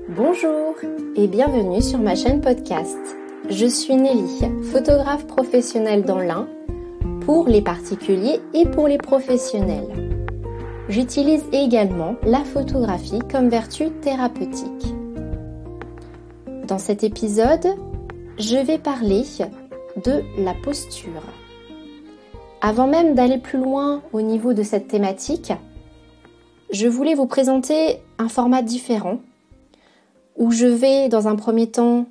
Bonjour et bienvenue sur ma chaîne podcast. Je suis Nelly, photographe professionnelle dans l'Ain, pour les particuliers et pour les professionnels. J'utilise également la photographie comme vertu thérapeutique. Dans cet épisode, je vais parler de la posture. Avant même d'aller plus loin au niveau de cette thématique, je voulais vous présenter un format différent où je vais dans un premier temps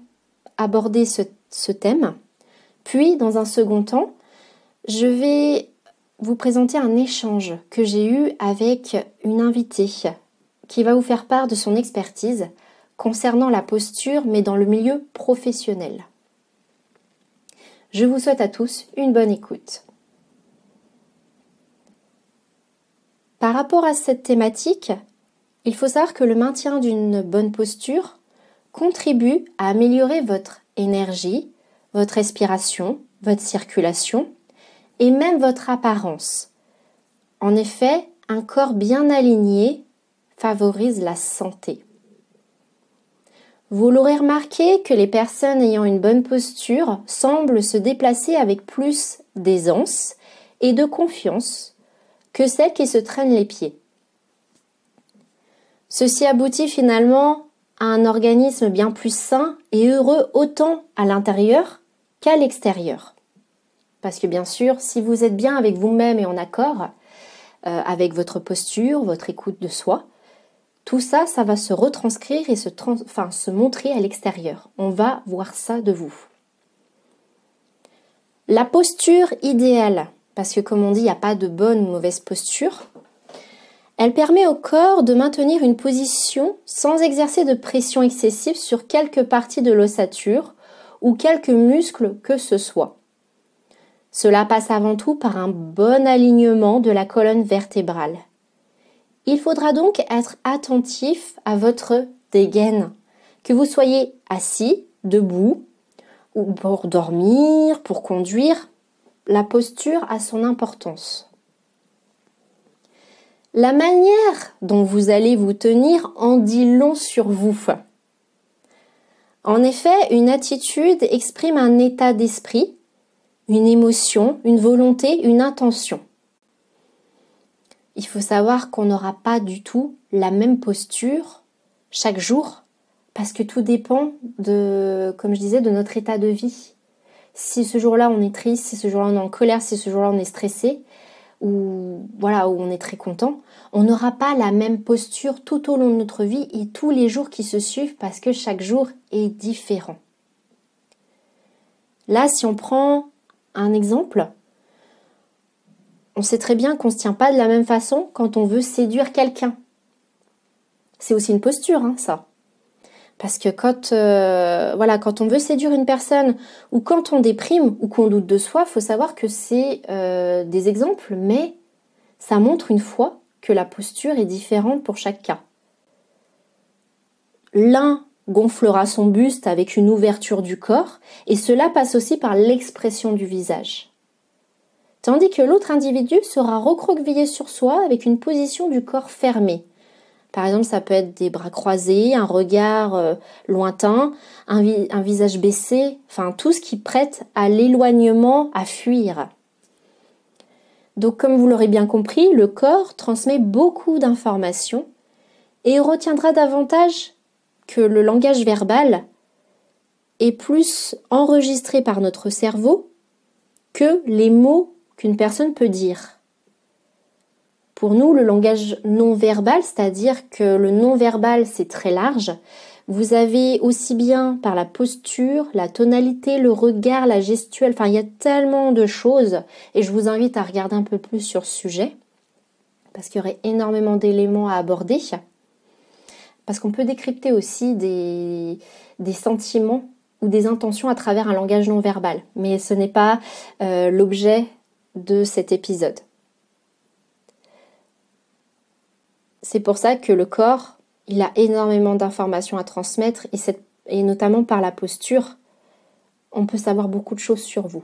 aborder ce thème, puis dans un second temps, je vais vous présenter un échange que j'ai eu avec une invitée qui va vous faire part de son expertise concernant la posture mais dans le milieu professionnel. Je vous souhaite à tous une bonne écoute. Par rapport à cette thématique, il faut savoir que le maintien d'une bonne posture contribue à améliorer votre énergie, votre respiration, votre circulation et même votre apparence. En effet, un corps bien aligné favorise la santé. Vous l'aurez remarqué que les personnes ayant une bonne posture semblent se déplacer avec plus d'aisance et de confiance que celles qui se traînent les pieds. Ceci aboutit finalement à un organisme bien plus sain et heureux autant à l'intérieur qu'à l'extérieur. Parce que bien sûr, si vous êtes bien avec vous-même et en accord avec votre posture, votre écoute de soi, tout ça, ça va se retranscrire et se montrer à l'extérieur. On va voir ça de vous. La posture idéale, parce que comme on dit, il n'y a pas de bonne ou mauvaise posture, elle permet au corps de maintenir une position sans exercer de pression excessive sur quelques parties de l'ossature ou quelques muscles que ce soit. Cela passe avant tout par un bon alignement de la colonne vertébrale. Il faudra donc être attentif à votre dégaine, que vous soyez assis, debout, ou pour dormir, pour conduire. La posture a son importance. La manière dont vous allez vous tenir en dit long sur vous. En effet, une attitude exprime un état d'esprit, une émotion, une volonté, une intention. Il faut savoir qu'on n'aura pas du tout la même posture chaque jour parce que tout dépend comme je disais, de notre état de vie. Si ce jour-là on est triste, si ce jour-là on est en colère, si ce jour-là on est stressé, ou on est très content, on n'aura pas la même posture tout au long de notre vie et tous les jours qui se suivent parce que chaque jour est différent. Là, si on prend un exemple, on sait très bien qu'on ne se tient pas de la même façon quand on veut séduire quelqu'un. C'est aussi une posture, ça. Parce que quand on veut séduire une personne ou quand on déprime ou qu'on doute de soi, il faut savoir que c'est des exemples, mais ça montre une fois que la posture est différente pour chaque cas. L'un gonflera son buste avec une ouverture du corps et cela passe aussi par l'expression du visage. Tandis que l'autre individu sera recroquevillé sur soi avec une position du corps fermée. Par exemple, ça peut être des bras croisés, un regard lointain, un visage baissé, tout ce qui prête à l'éloignement, à fuir. Donc, comme vous l'aurez bien compris, le corps transmet beaucoup d'informations et retiendra davantage que le langage verbal est plus enregistré par notre cerveau que les mots qu'une personne peut dire. Pour nous, le langage non-verbal, c'est-à-dire que le non-verbal, c'est très large. Vous avez aussi bien par la posture, la tonalité, le regard, la gestuelle, il y a tellement de choses et je vous invite à regarder un peu plus sur ce sujet parce qu'il y aurait énormément d'éléments à aborder. Parce qu'on peut décrypter aussi des sentiments ou des intentions à travers un langage non-verbal. Mais ce n'est pas l'objet de cet épisode. C'est pour ça que le corps, il a énormément d'informations à transmettre et notamment par la posture, on peut savoir beaucoup de choses sur vous.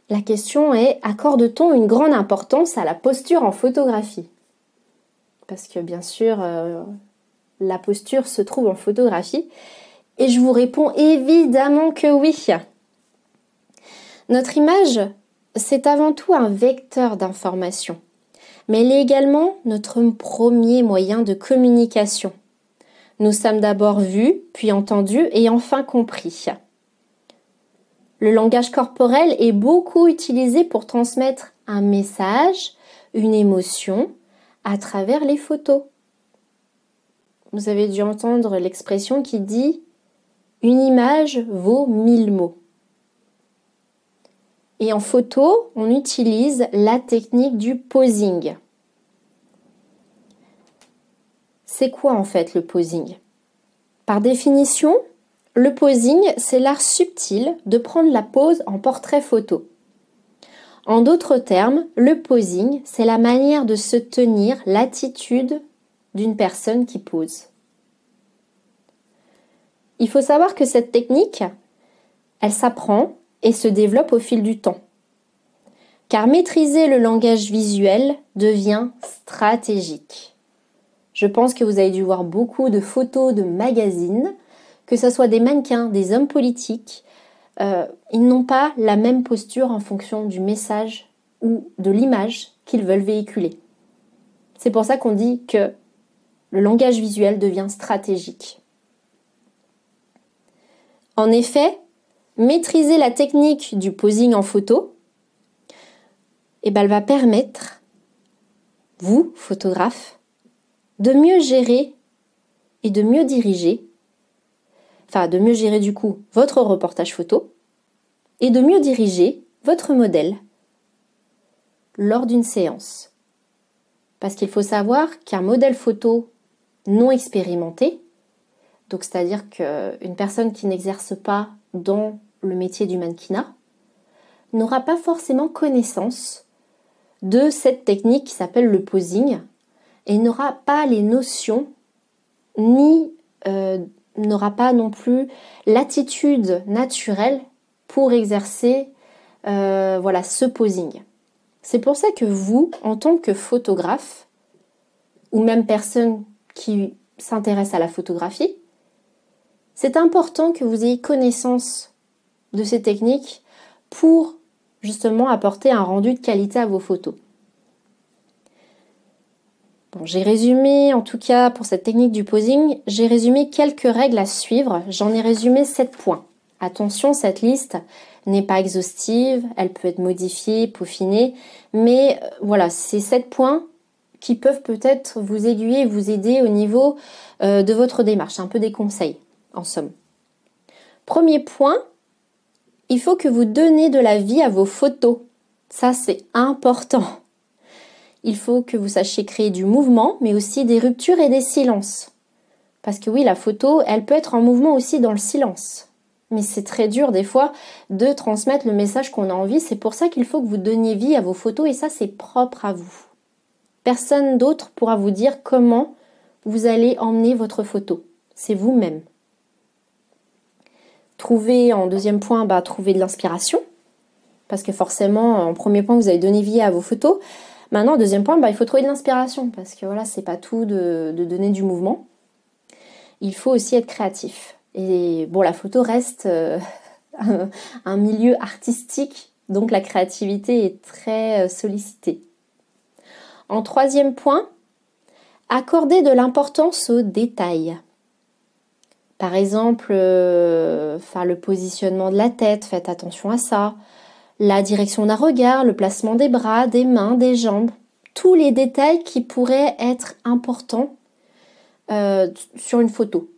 La question est, accorde-t-on une grande importance à la posture en photographie ? parce que bien sûr, la posture se trouve en photographie. Et je vous réponds évidemment que oui. Notre image, c'est avant tout un vecteur d'information, mais elle est également notre premier moyen de communication. Nous sommes d'abord vus, puis entendus et enfin compris. Le langage corporel est beaucoup utilisé pour transmettre un message, une émotion, à travers les photos. Vous avez dû entendre l'expression qui dit « une image vaut 1000 mots ». Et en photo, on utilise la technique du posing. C'est quoi en fait le posing? Par définition, le posing, c'est l'art subtil de prendre la pose en portrait photo. En d'autres termes, le posing, c'est la manière de se tenir, l'attitude d'une personne qui pose. Il faut savoir que cette technique, elle s'apprend et se développe au fil du temps. Car maîtriser le langage visuel devient stratégique. Je pense que vous avez dû voir beaucoup de photos de magazines, que ce soit des mannequins, des hommes politiques, ils n'ont pas la même posture en fonction du message ou de l'image qu'ils veulent véhiculer. C'est pour ça qu'on dit que le langage visuel devient stratégique. En effet, maîtriser la technique du posing en photo, elle va permettre, vous, photographe, de mieux gérer et de mieux diriger, de mieux gérer du coup votre reportage photo et de mieux diriger votre modèle lors d'une séance. Parce qu'il faut savoir qu'un modèle photo non expérimenté, donc c'est-à-dire qu'une personne qui n'exerce pas dans le métier du mannequinat, n'aura pas forcément connaissance de cette technique qui s'appelle le posing et n'aura pas les notions ni n'aura pas non plus l'attitude naturelle pour exercer ce posing. C'est pour ça que vous, en tant que photographe, ou même personne qui s'intéresse à la photographie, c'est important que vous ayez connaissance de ces techniques pour justement apporter un rendu de qualité à vos photos. Bon, j'ai résumé, en tout cas pour cette technique du posing, j'ai résumé quelques règles à suivre. J'en ai résumé 7 points. Attention, cette liste n'est pas exhaustive, elle peut être modifiée, peaufinée, mais voilà, c'est 7 points qui peuvent peut-être vous aiguiller et vous aider au niveau de votre démarche. Un peu des conseils, en somme. Premier point, il faut que vous donnez de la vie à vos photos. Ça, c'est important. Il faut que vous sachiez créer du mouvement, mais aussi des ruptures et des silences. Parce que oui, la photo, elle peut être en mouvement aussi dans le silence. Mais c'est très dur des fois de transmettre le message qu'on a envie. C'est pour ça qu'il faut que vous donniez vie à vos photos et ça, c'est propre à vous. Personne d'autre pourra vous dire comment vous allez emmener votre photo. C'est vous-même. Trouver, en deuxième point, trouver de l'inspiration. Parce que forcément, en premier point, vous avez donné vie à vos photos. Maintenant, deuxième point, il faut trouver de l'inspiration parce que voilà, c'est pas tout de donner du mouvement. Il faut aussi être créatif. Et bon, la photo reste un milieu artistique, donc la créativité est très sollicitée. En troisième point, accorder de l'importance aux détails. Par exemple, le positionnement de la tête, faites attention à ça. La direction d'un regard, le placement des bras, des mains, des jambes, tous les détails qui pourraient être importants sur une photo.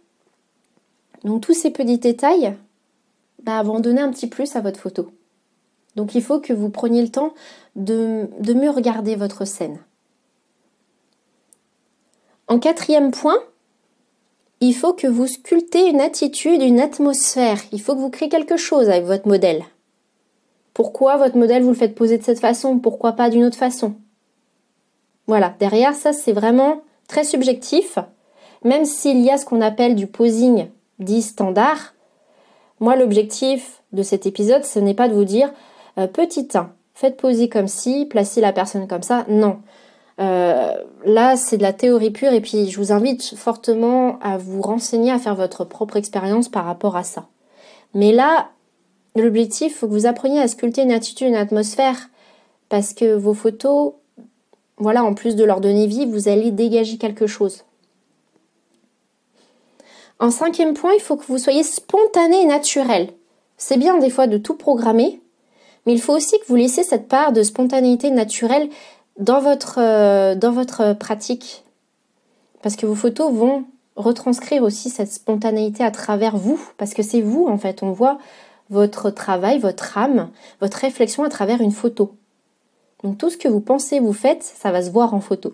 Donc tous ces petits détails vont donner un petit plus à votre photo. Donc il faut que vous preniez le temps de mieux regarder votre scène. En quatrième point, il faut que vous sculptez une attitude, une atmosphère. Il faut que vous créez quelque chose avec votre modèle. Pourquoi votre modèle, vous le faites poser de cette façon? Pourquoi pas d'une autre façon? Voilà, derrière ça, c'est vraiment très subjectif. Même s'il y a ce qu'on appelle du posing dit standard, moi, l'objectif de cet épisode, ce n'est pas de vous dire « petit 1, faites poser comme ci, placez la personne comme ça ». Non, Là, c'est de la théorie pure et puis je vous invite fortement à vous renseigner, à faire votre propre expérience par rapport à ça. Mais là, l'objectif, il faut que vous appreniez à sculpter une attitude, une atmosphère parce que vos photos, voilà, en plus de leur donner vie, vous allez dégager quelque chose. En 5e point, il faut que vous soyez spontané et naturel. C'est bien des fois de tout programmer, mais il faut aussi que vous laissiez cette part de spontanéité naturelle dans votre pratique. Parce que vos photos vont retranscrire aussi cette spontanéité à travers vous. Parce que c'est vous, en fait. On voit votre travail, votre âme, votre réflexion à travers une photo. Donc tout ce que vous pensez, vous faites, ça va se voir en photo.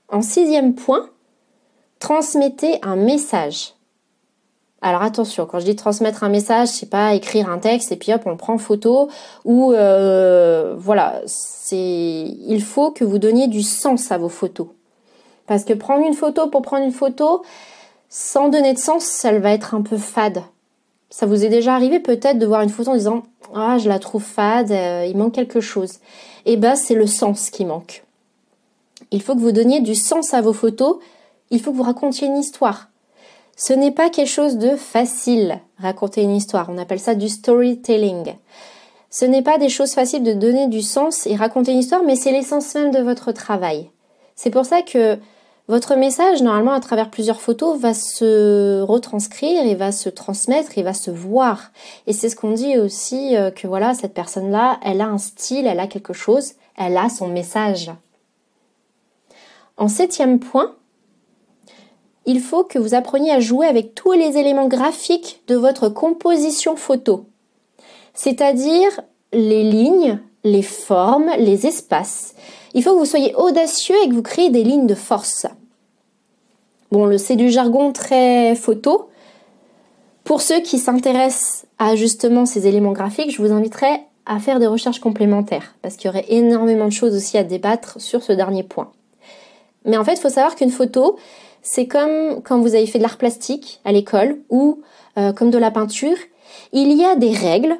En 6e point, transmettez un message. Alors attention, quand je dis transmettre un message, c'est pas écrire un texte et puis hop, on le prend en photo ou voilà, il faut que vous donniez du sens à vos photos. Parce que prendre une photo pour prendre une photo, sans donner de sens, ça va être un peu fade. Ça vous est déjà arrivé peut-être de voir une photo en disant « Ah, je la trouve fade, il manque quelque chose ». Eh ben, c'est le sens qui manque. Il faut que vous donniez du sens à vos photos, il faut que vous racontiez une histoire. Ce n'est pas quelque chose de facile, raconter une histoire. On appelle ça du storytelling. Ce n'est pas des choses faciles de donner du sens et raconter une histoire, mais c'est l'essence même de votre travail. C'est pour ça que votre message, normalement, à travers plusieurs photos, va se retranscrire et va se transmettre et va se voir. Et c'est ce qu'on dit aussi, que voilà, cette personne-là, elle a un style, elle a quelque chose, elle a son message. En 7e point, il faut que vous appreniez à jouer avec tous les éléments graphiques de votre composition photo. C'est-à-dire les lignes, les formes, les espaces. Il faut que vous soyez audacieux et que vous créez des lignes de force. Bon, c'est du jargon très photo. Pour ceux qui s'intéressent à justement ces éléments graphiques, je vous inviterai à faire des recherches complémentaires parce qu'il y aurait énormément de choses aussi à débattre sur ce dernier point. Mais en fait, il faut savoir qu'une photo, c'est comme quand vous avez fait de l'art plastique à l'école ou comme de la peinture. Il y a des règles,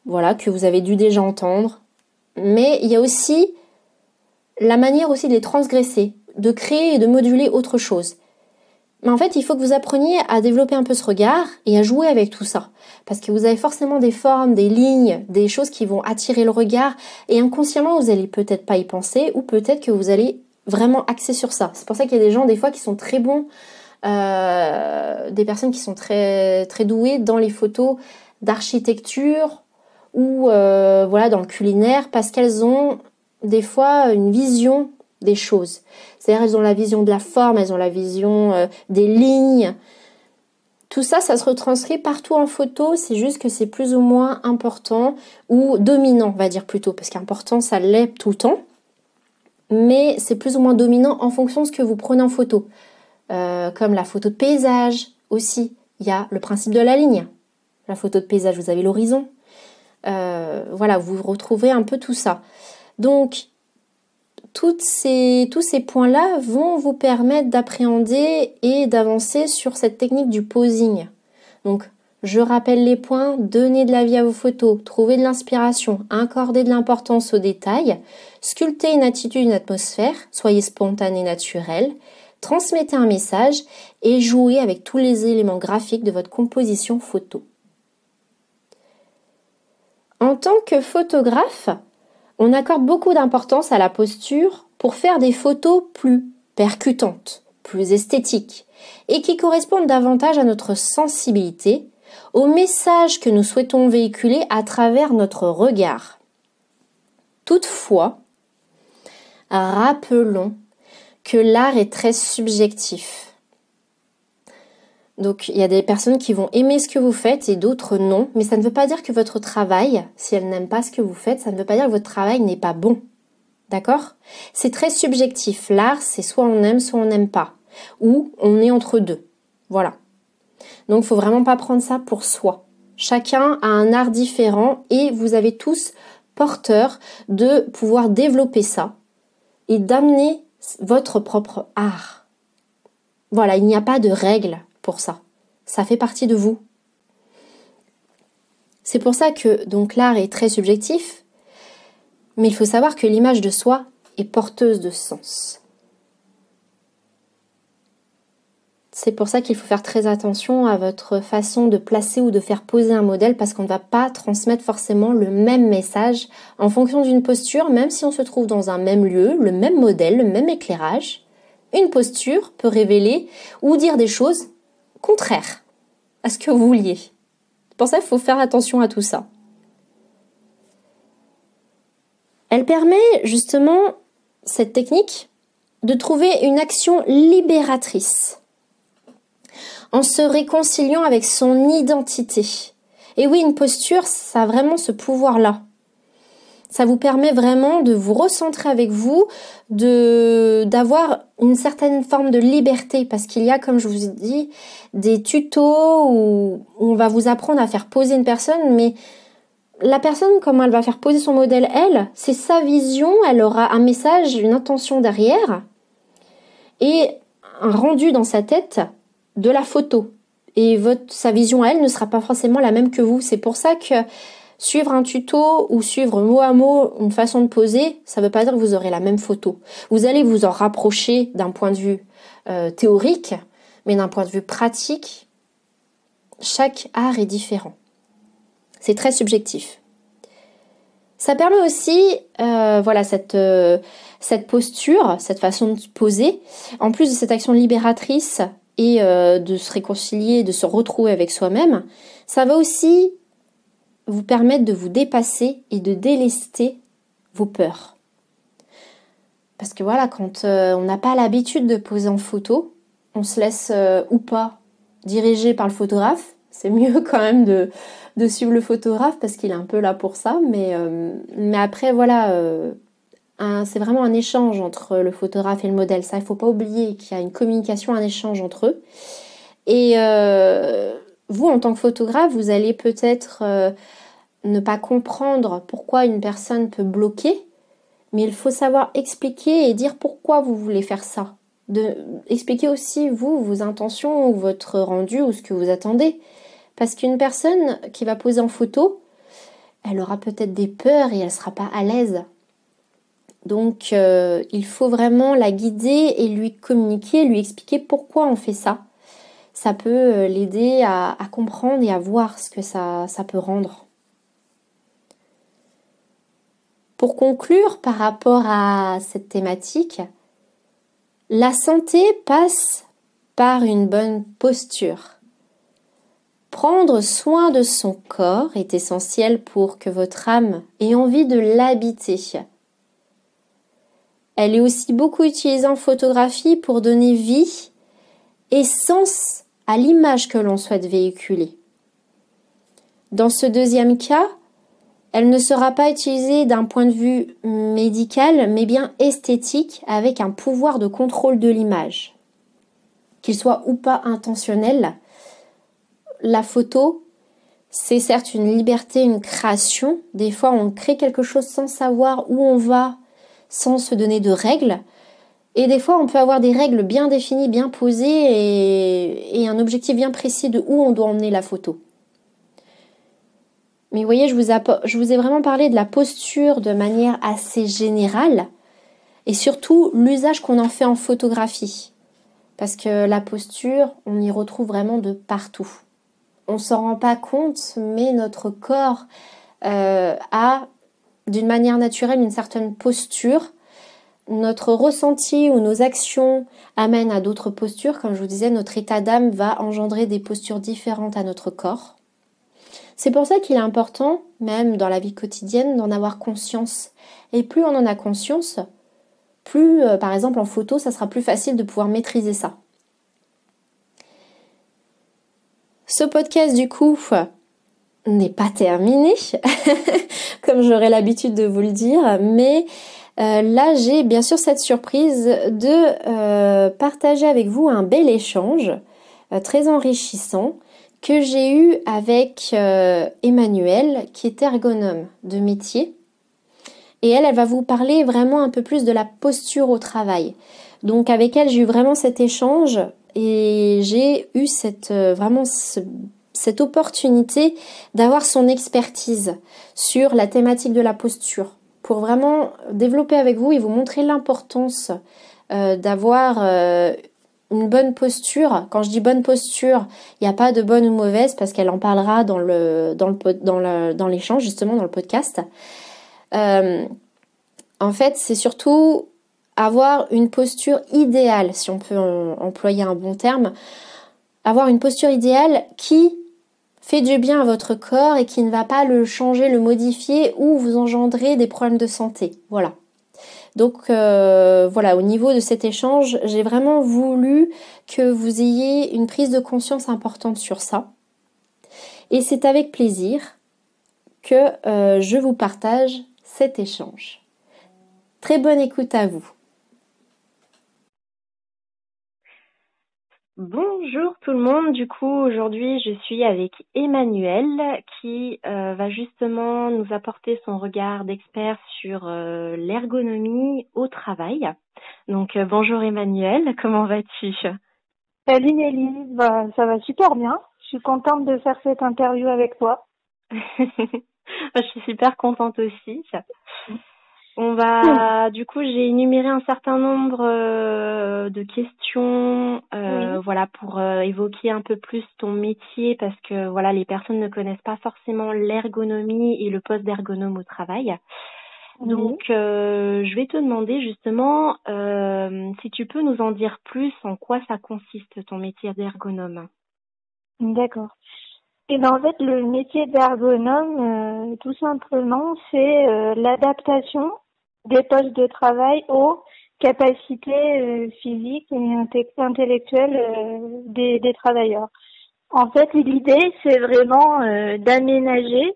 voilà, que vous avez dû déjà entendre, mais il y a aussi la manière aussi de les transgresser, de créer et de moduler autre chose. Mais en fait, il faut que vous appreniez à développer un peu ce regard et à jouer avec tout ça. Parce que vous avez forcément des formes, des lignes, des choses qui vont attirer le regard et inconsciemment, vous allez peut-être pas y penser ou peut-être que vous allez vraiment axer sur ça. C'est pour ça qu'il y a des gens des fois qui sont très bons, des personnes qui sont très, très douées dans les photos d'architecture ou voilà, dans le culinaire parce qu'elles ont des fois une vision des choses. C'est-à-dire elles ont la vision de la forme, elles ont la vision des lignes. Tout ça, ça se retranscrit partout en photo, c'est juste que c'est plus ou moins important ou dominant, on va dire plutôt, parce qu'important, ça l'est tout le temps. Mais c'est plus ou moins dominant en fonction de ce que vous prenez en photo. Comme la photo de paysage aussi, il y a le principe de la ligne. La photo de paysage, vous avez l'horizon. Voilà, vous retrouvez un peu tout ça. Donc, tous ces points-là vont vous permettre d'appréhender et d'avancer sur cette technique du posing. Donc, je rappelle les points, donnez de la vie à vos photos, trouvez de l'inspiration, accordez de l'importance aux détails, sculptez une attitude, une atmosphère, soyez spontané, naturel, transmettez un message et jouez avec tous les éléments graphiques de votre composition photo. En tant que photographe, on accorde beaucoup d'importance à la posture pour faire des photos plus percutantes, plus esthétiques et qui correspondent davantage à notre sensibilité, au message que nous souhaitons véhiculer à travers notre regard. Toutefois, rappelons que l'art est très subjectif. Donc, il y a des personnes qui vont aimer ce que vous faites et d'autres non, mais ça ne veut pas dire que votre travail, si elles n'aiment pas ce que vous faites, ça ne veut pas dire que votre travail n'est pas bon. D'accord ? C'est très subjectif. L'art, c'est soit on aime, soit on n'aime pas. Ou on est entre deux. Voilà. Donc, il ne faut vraiment pas prendre ça pour soi. Chacun a un art différent et vous avez tous porteurs de pouvoir développer ça et d'amener votre propre art. Voilà, il n'y a pas de règle pour ça. Ça fait partie de vous. C'est pour ça que donc l'art est très subjectif, mais il faut savoir que l'image de soi et porteuse de sens. C'est pour ça qu'il faut faire très attention à votre façon de placer ou de faire poser un modèle parce qu'on ne va pas transmettre forcément le même message en fonction d'une posture, même si on se trouve dans un même lieu, le même modèle, le même éclairage. Une posture peut révéler ou dire des choses contraires à ce que vous vouliez. C'est pour ça qu'il faut faire attention à tout ça. Elle permet justement, cette technique, de trouver une action libératrice en se réconciliant avec son identité. Et oui, une posture, ça a vraiment ce pouvoir-là. Ça vous permet vraiment de vous recentrer avec vous, d'avoir une certaine forme de liberté, parce qu'il y a, comme je vous ai dit, des tutos où on va vous apprendre à faire poser une personne, mais la personne, comment elle va faire poser son modèle, elle, c'est sa vision, elle aura un message, une intention derrière, et un rendu dans sa tête de la photo. Et sa vision, elle, ne sera pas forcément la même que vous. C'est pour ça que suivre un tuto ou suivre mot à mot une façon de poser, ça ne veut pas dire que vous aurez la même photo. Vous allez vous en rapprocher d'un point de vue théorique, mais d'un point de vue pratique, chaque art est différent. C'est très subjectif. Ça permet aussi, cette posture, cette façon de poser, en plus de cette action libératrice et de se réconcilier, de se retrouver avec soi-même, ça va aussi vous permettre de vous dépasser et de délester vos peurs. Parce que voilà, quand on n'a pas l'habitude de poser en photo, on se laisse ou pas diriger par le photographe. C'est mieux quand même de suivre le photographe parce qu'il est un peu là pour ça. Mais après, voilà, c'est vraiment un échange entre le photographe et le modèle. Ça, il ne faut pas oublier qu'il y a une communication, un échange entre eux. Et vous, en tant que photographe, vous allez peut-être ne pas comprendre pourquoi une personne peut bloquer, mais il faut savoir expliquer et dire pourquoi vous voulez faire ça. Expliquer aussi, vous, vos intentions ou votre rendu ou ce que vous attendez. Parce qu'une personne qui va poser en photo, elle aura peut-être des peurs et elle ne sera pas à l'aise. Donc, il faut vraiment la guider et lui communiquer, lui expliquer pourquoi on fait ça. Ça peut l'aider à comprendre et à voir ce que ça peut rendre. Pour conclure par rapport à cette thématique, la santé passe par une bonne posture. Prendre soin de son corps est essentiel pour que votre âme ait envie de l'habiter. Elle est aussi beaucoup utilisée en photographie pour donner vie et sens à l'image que l'on souhaite véhiculer. Dans ce deuxième cas, elle ne sera pas utilisée d'un point de vue médical, mais bien esthétique, avec un pouvoir de contrôle de l'image. Qu'il soit ou pas intentionnel, la photo, c'est certes une liberté, une création. Des fois, on crée quelque chose sans savoir où on va, sans se donner de règles. Et des fois, on peut avoir des règles bien définies, bien posées et un objectif bien précis de où on doit emmener la photo. Mais vous voyez, je vous ai vraiment parlé de la posture de manière assez générale et surtout l'usage qu'on en fait en photographie. Parce que la posture, on y retrouve vraiment de partout. On ne s'en rend pas compte, mais notre corps a d'une manière naturelle une certaine posture. Notre ressenti ou nos actions amènent à d'autres postures. Comme je vous disais, notre état d'âme va engendrer des postures différentes à notre corps. C'est pour ça qu'il est important, même dans la vie quotidienne, d'en avoir conscience. Et plus on en a conscience, plus, par exemple en photo, ça sera plus facile de pouvoir maîtriser ça. Ce podcast, du coup, n'est pas terminé, comme j'aurais l'habitude de vous le dire, mais là, j'ai bien sûr cette surprise de partager avec vous un bel échange très enrichissant que j'ai eu avec Emmanuelle, qui est ergonome de métier. Et elle va vous parler vraiment un peu plus de la posture au travail. Donc avec elle, j'ai eu vraiment cet échange et j'ai eu cette opportunité d'avoir son expertise sur la thématique de la posture pour vraiment développer avec vous et vous montrer l'importance d'avoir une bonne posture. Quand je dis bonne posture, il n'y a pas de bonne ou mauvaise parce qu'elle en parlera dans l'échange, justement, dans le podcast. En fait, c'est surtout avoir une posture idéale, si on peut employer un bon terme, avoir une posture idéale qui fait du bien à votre corps et qui ne va pas le changer, le modifier ou vous engendrer des problèmes de santé. Voilà. Donc voilà, au niveau de cet échange, j'ai vraiment voulu que vous ayez une prise de conscience importante sur ça. Et c'est avec plaisir que je vous partage cet échange. Très bonne écoute à vous. Bonjour tout le monde, du coup aujourd'hui je suis avec Emmanuelle qui va justement nous apporter son regard d'expert sur l'ergonomie au travail. Donc bonjour Emmanuelle, comment vas-tu? Salut Nelly, ça va super bien. Je suis contente de faire cette interview avec toi. Je suis super contente aussi. Du coup, j'ai énuméré un certain nombre de questions, voilà, pour évoquer un peu plus ton métier, parce que voilà, les personnes ne connaissent pas forcément l'ergonomie et le poste d'ergonome au travail. Donc, je vais te demander justement si tu peux nous en dire plus, en quoi ça consiste ton métier d'ergonome. D'accord. Et ben en fait, le métier d'ergonome, tout simplement, c'est l'adaptation des postes de travail aux capacités physiques et intellectuelles des travailleurs. En fait, l'idée, c'est vraiment d'aménager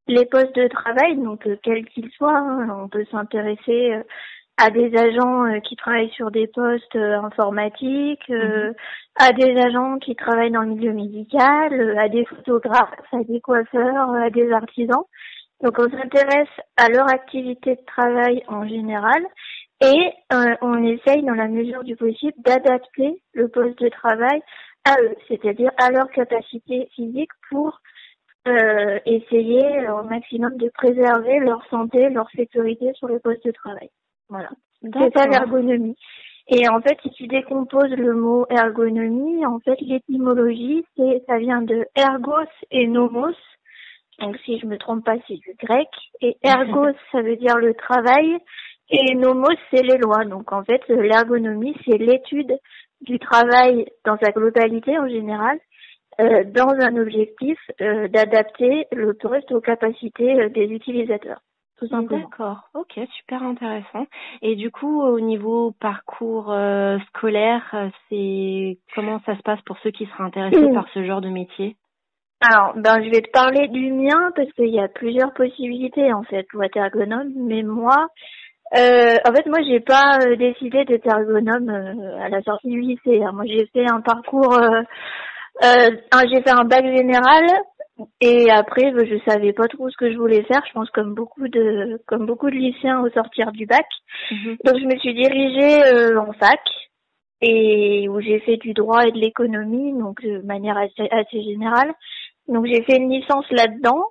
les postes de travail, donc quels qu'ils soient. Hein. On peut s'intéresser à des agents qui travaillent sur des postes informatiques, à des agents qui travaillent dans le milieu médical, à des photographes, à des coiffeurs, à des artisans. Donc on s'intéresse à leur activité de travail en général et on essaye dans la mesure du possible d'adapter le poste de travail à eux, c'est-à-dire à leur capacité physique pour essayer au maximum de préserver leur santé, leur sécurité sur le poste de travail. Voilà. C'est ça l'ergonomie. Et en fait, si tu décomposes le mot ergonomie, en fait, l'étymologie, ça vient de ergos et nomos. Donc, si je me trompe pas, c'est du grec. Et ergos, ça veut dire le travail. Et nomos, c'est les lois. Donc, en fait, l'ergonomie, c'est l'étude du travail dans sa globalité en général, dans un objectif d'adapter le poste aux capacités des utilisateurs. Tout simplement. D'accord, ok, super intéressant. Et du coup, au niveau parcours scolaire, c'est comment ça se passe pour ceux qui seraient intéressés par ce genre de métier? Alors, je vais te parler du mien parce qu'il y a plusieurs possibilités en fait pour être ergonome. Mais moi, en fait, moi, j'ai pas décidé d'être ergonome à la sortie du lycée. Hein. Moi, j'ai fait un parcours, j'ai fait un bac général. Et après, je savais pas trop ce que je voulais faire. Je pense comme beaucoup de lycéens au sortir du bac. Donc je me suis dirigée en fac et où j'ai fait du droit et de l'économie, donc de manière assez générale. Donc j'ai fait une licence là-dedans.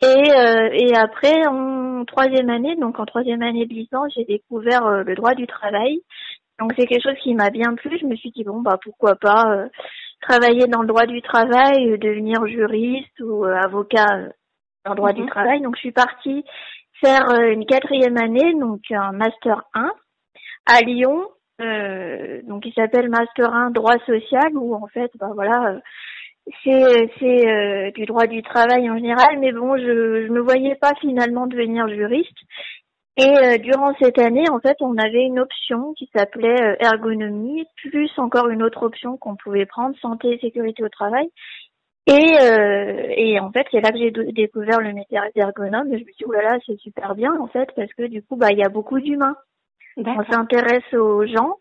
Et après en troisième année de licence, j'ai découvert le droit du travail. Donc c'est quelque chose qui m'a bien plu. Je me suis dit pourquoi pas travailler dans le droit du travail, devenir juriste ou avocat dans le droit du travail. Donc je suis partie faire une quatrième année, donc un master 1 à Lyon, donc il s'appelle master 1 droit social, où en fait c'est du droit du travail en général, mais bon je me voyais pas finalement devenir juriste. Et durant cette année, en fait, on avait une option qui s'appelait ergonomie, plus encore une autre option qu'on pouvait prendre, santé et sécurité au travail. Et en fait, c'est là que j'ai découvert le métier d'ergonome. Et je me suis dit, oh là là, c'est super bien, en fait, parce que du coup, il y a beaucoup d'humains. On s'intéresse aux gens.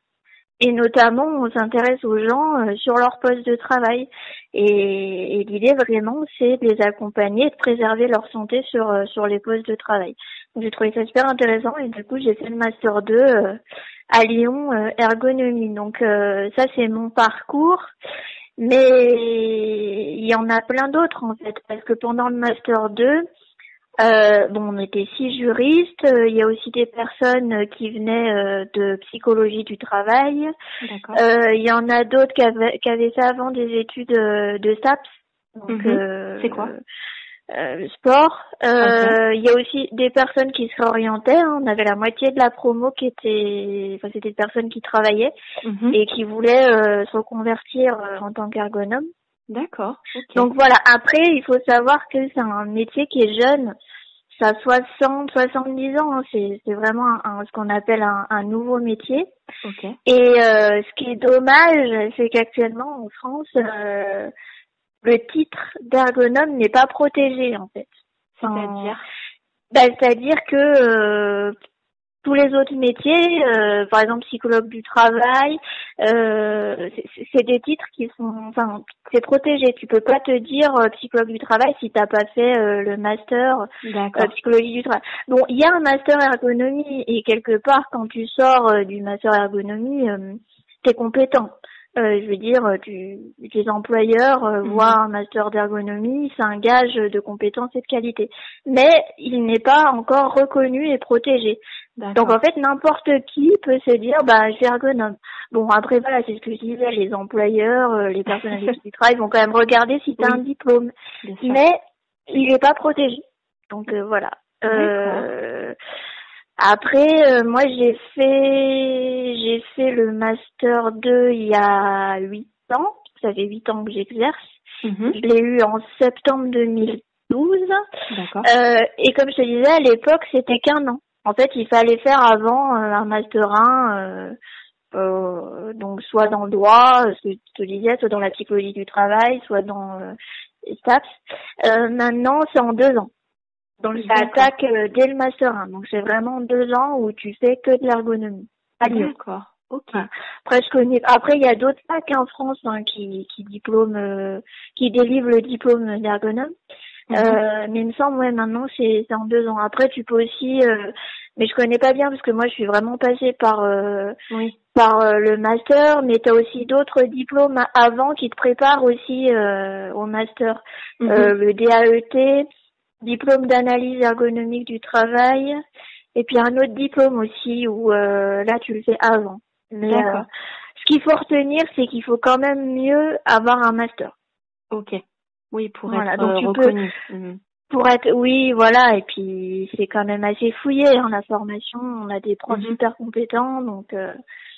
Et notamment, on s'intéresse aux gens sur leur poste de travail. Et l'idée vraiment, c'est de les accompagner et de préserver leur santé sur les postes de travail. Donc, j'ai trouvé ça super intéressant et du coup, j'ai fait le Master 2 à Lyon, ergonomie. Donc, ça, c'est mon parcours. Mais il y en a plein d'autres, en fait, parce que pendant le Master 2, Bon, on était 6 juristes. Il y a aussi des personnes qui venaient de psychologie du travail. D'accord. Il y en a d'autres qui avaient fait avant des études de SAPS. Donc, C'est quoi? sport. Ok. Il y a aussi des personnes qui se réorientaient. Hein. On avait la moitié de la promo qui était, enfin, c'était des personnes qui travaillaient et qui voulaient se reconvertir en tant qu'ergonome. D'accord. Ok. Donc voilà. Après, il faut savoir que c'est un métier qui est jeune. Ça a 60, 70 ans. Hein. C'est vraiment ce qu'on appelle un nouveau métier. Ok. Et ce qui est dommage, c'est qu'actuellement en France, le titre d'ergonome n'est pas protégé en fait. C'est-à-dire? C'est-à-dire que tous les autres métiers, par exemple psychologue du travail, c'est des titres qui sont, enfin, c'est protégé. Tu peux pas te dire psychologue du travail si t'as pas fait le master psychologie du travail. Bon, il y a un master ergonomie et quelque part quand tu sors du master ergonomie, t'es compétent. Je veux dire, les employeurs voient un master d'ergonomie, c'est un gage de compétence et de qualité. Mais il n'est pas encore reconnu et protégé. Donc en fait, n'importe qui peut se dire, bah, je suis ergonome. Bon, après voilà, c'est ce que je disais, les employeurs, les personnes avec qui tu travailles vont quand même regarder si tu as un diplôme. Mais il n'est pas protégé. Donc voilà. Après, moi j'ai fait le master 2 il y a 8 ans. Ça fait 8 ans que j'exerce. Je l'ai eu en septembre 2012. D'accord. Et comme je te disais, à l'époque, c'était qu'1 an. En fait, il fallait faire avant un master 1, donc soit dans le droit, ce que je te disais, soit dans la psychologie du travail, soit dans STAPS. Maintenant, c'est en 2 ans. Donc ça attaque dès le master 1. Donc c'est vraiment 2 ans où tu fais que de l'ergonomie. D'accord. Ok. Après Après il y a d'autres facs en France qui délivrent le diplôme d'ergonome. Mais il me semble maintenant c'est en 2 ans. Après tu peux aussi, mais je connais pas bien parce que moi je suis vraiment passée par le master, mais tu as aussi d'autres diplômes avant qui te préparent aussi au master. Le DAET, diplôme d'analyse ergonomique du travail, et puis un autre diplôme aussi où là tu le fais avant. Mais ce qu'il faut retenir, c'est qu'il faut quand même mieux avoir un master. Ok. Oui, pour voilà, être donc tu reconnu. Pour être, oui, voilà, et puis c'est quand même assez fouillé hein, la formation. On a des profs super compétents, donc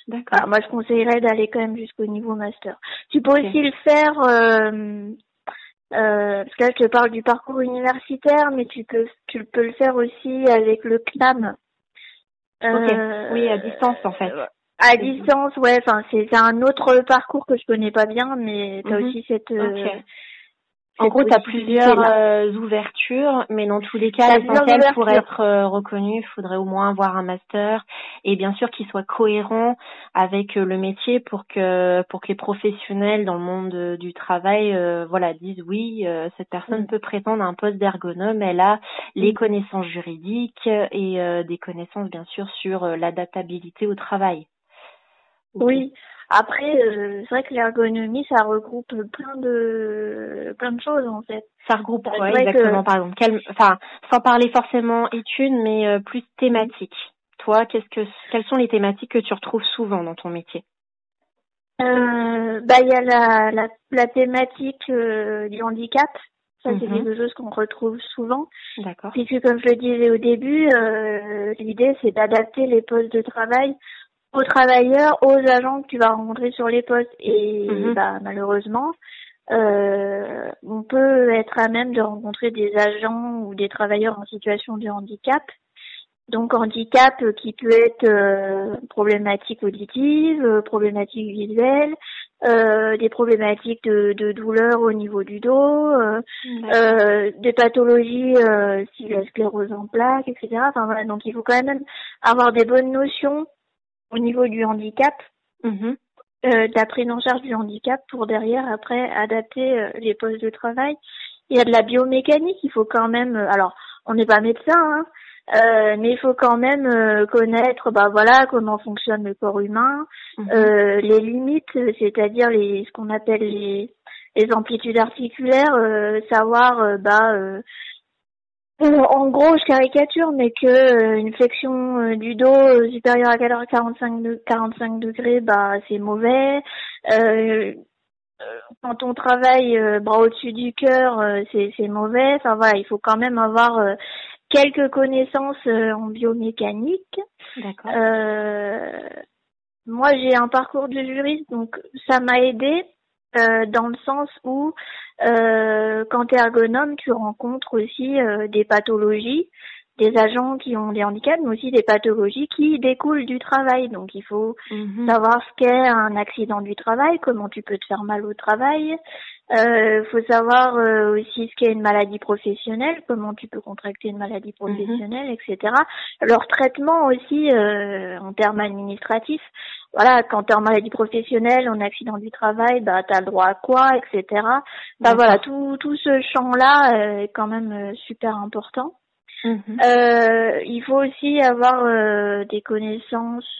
D'accord. moi je conseillerais d'aller quand même jusqu'au niveau master. Tu peux aussi le faire. Parce que là, je te parle du parcours universitaire, mais tu peux le faire aussi avec le CNAM. Oui, à distance, en fait. À distance, ouais, enfin, c'est un autre parcours que je connais pas bien, mais t'as aussi cette, en gros, tu as plusieurs ouvertures, mais dans tous les cas, l'essentiel pour être reconnu, il faudrait au moins avoir un master et bien sûr qu'il soit cohérent avec le métier pour que les professionnels dans le monde du travail disent oui, cette personne peut prétendre à un poste d'ergonome, elle a les connaissances juridiques et des connaissances bien sûr sur l'adaptabilité au travail. Oui. Après, c'est vrai que l'ergonomie, ça regroupe plein de choses en fait. Ça regroupe quoi exactement, par exemple sans parler forcément études, mais plus thématiques. Toi, quelles sont les thématiques que tu retrouves souvent dans ton métier? Il y a la thématique du handicap. Ça, c'est quelque chose qu'on retrouve souvent. D'accord. Puisque, comme je le disais au début, l'idée, c'est d'adapter les postes de travail aux travailleurs, aux agents que tu vas rencontrer sur les postes. Et malheureusement, on peut être à même de rencontrer des agents ou des travailleurs en situation de handicap. Donc handicap qui peut être problématique auditive, problématique visuelle, des problématiques de douleur au niveau du dos, des pathologies si la sclérose en plaques, etc. Enfin voilà, donc il faut quand même avoir des bonnes notions au niveau du handicap, de la prise en charge du handicap pour derrière après adapter les postes de travail. Il y a de la biomécanique, il faut quand même, alors on n'est pas médecin, hein, mais il faut quand même connaître comment fonctionne le corps humain, les limites, c'est-à-dire ce qu'on appelle les amplitudes articulaires, savoir En gros, je caricature, mais que une flexion du dos supérieure à 45 degrés, bah c'est mauvais. Euh, Quand on travaille bras au-dessus du cœur, c'est mauvais. Enfin voilà, il faut quand même avoir quelques connaissances en biomécanique. D'accord. Moi, j'ai un parcours de juriste, donc ça m'a aidé dans le sens où quand tu es ergonome, tu rencontres aussi des pathologies, des agents qui ont des handicaps, mais aussi des pathologies qui découlent du travail. Donc, il faut savoir ce qu'est un accident du travail, comment tu peux te faire mal au travail. Faut savoir aussi ce qu'est une maladie professionnelle, comment tu peux contracter une maladie professionnelle, etc. Leur traitement aussi en termes administratifs. Voilà, quand t'es en maladie professionnelle, en accident du travail, bah t'as le droit à quoi, etc. Bah voilà, tout ce champ-là est quand même super important. Il faut aussi avoir des connaissances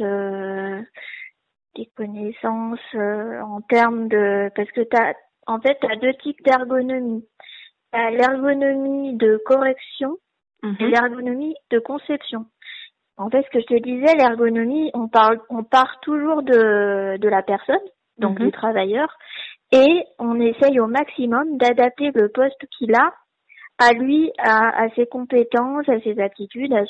en termes de, parce que t'as deux types d'ergonomie. T'as l'ergonomie de correction et l'ergonomie de conception. En fait, ce que je te disais, l'ergonomie, on part toujours de la personne, donc du travailleur, et on essaye au maximum d'adapter le poste qu'il a à lui, à ses compétences, à ses aptitudes, à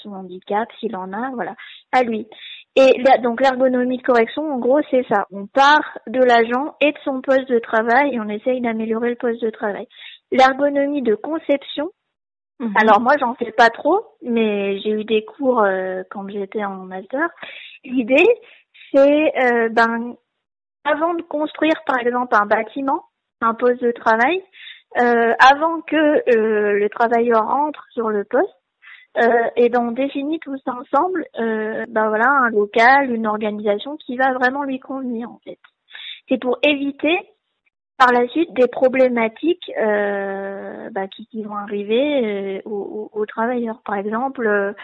son handicap, s'il en a, voilà, à lui. Et là, donc l'ergonomie de correction, en gros, c'est ça. On part de l'agent et de son poste de travail et on essaye d'améliorer le poste de travail. L'ergonomie de conception, alors moi j'en fais pas trop, mais j'ai eu des cours quand j'étais en master. L'idée, c'est avant de construire par exemple un bâtiment, un poste de travail, avant que le travailleur rentre sur le poste, et ben on définit tous ensemble voilà, un local, une organisation qui va vraiment lui convenir en fait. C'est pour éviter par la suite des problématiques qui vont arriver aux travailleurs. Par exemple,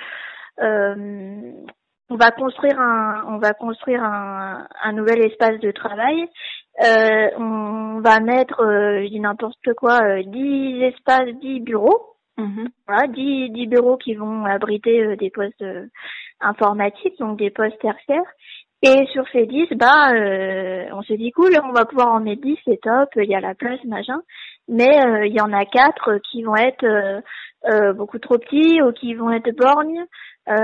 on va construire un nouvel espace de travail. On va mettre, je dis n'importe quoi, 10 bureaux. Voilà, 10 bureaux qui vont abriter des postes informatiques, donc des postes tertiaires. Et sur ces 10, on se dit cool, on va pouvoir en mettre 10, c'est top, il y a la place, machin. Mais il y en a 4 qui vont être beaucoup trop petits ou qui vont être borgnes,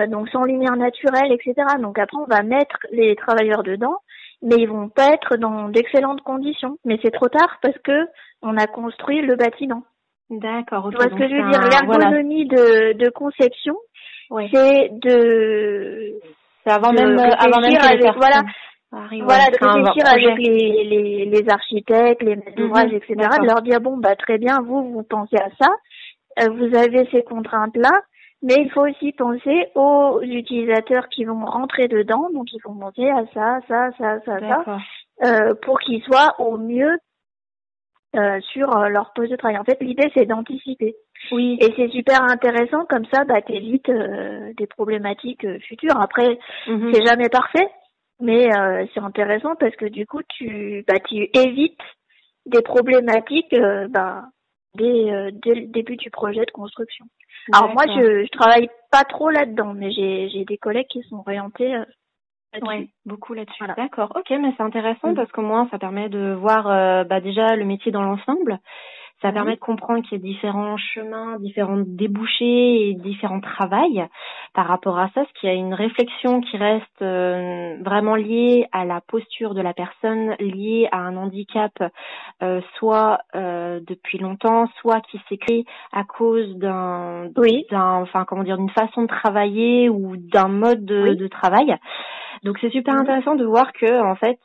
donc sans lumière naturelle, etc. Donc après, on va mettre les travailleurs dedans, mais ils vont pas être dans d'excellentes conditions. Mais c'est trop tard parce que on a construit le bâtiment. D'accord, ok. Tu vois ce que je veux dire? L'ergonomie de conception, c'est c'est avant même que les personnes arrivent, de réfléchir avec les architectes, les maîtres d'ouvrage, etc. De leur dire bon très bien, vous pensez à ça, vous avez ces contraintes-là, mais il faut aussi penser aux utilisateurs qui vont rentrer dedans, donc ils vont penser à ça, pour qu'ils soient au mieux sur leur poste de travail. En fait, l'idée, c'est d'anticiper. Oui. Et c'est super intéressant, comme ça, t'évites des problématiques futures. Après, c'est jamais parfait, mais c'est intéressant parce que du coup, tu évites des problématiques dès le début du projet de construction. Alors moi, je travaille pas trop là-dedans, mais j'ai des collègues qui sont orientés oui, beaucoup là-dessus. Voilà. D'accord, ok, mais c'est intéressant parce qu'au moins ça permet de voir déjà le métier dans l'ensemble. Ça permet de comprendre qu'il y a différents chemins, différents débouchés et différents travails par rapport à ça, ce qui a une réflexion qui reste vraiment liée à la posture de la personne, liée à un handicap, soit depuis longtemps, soit qui s'est créé à cause d'une façon de travailler ou d'un mode de travail. Donc c'est super intéressant de voir que en fait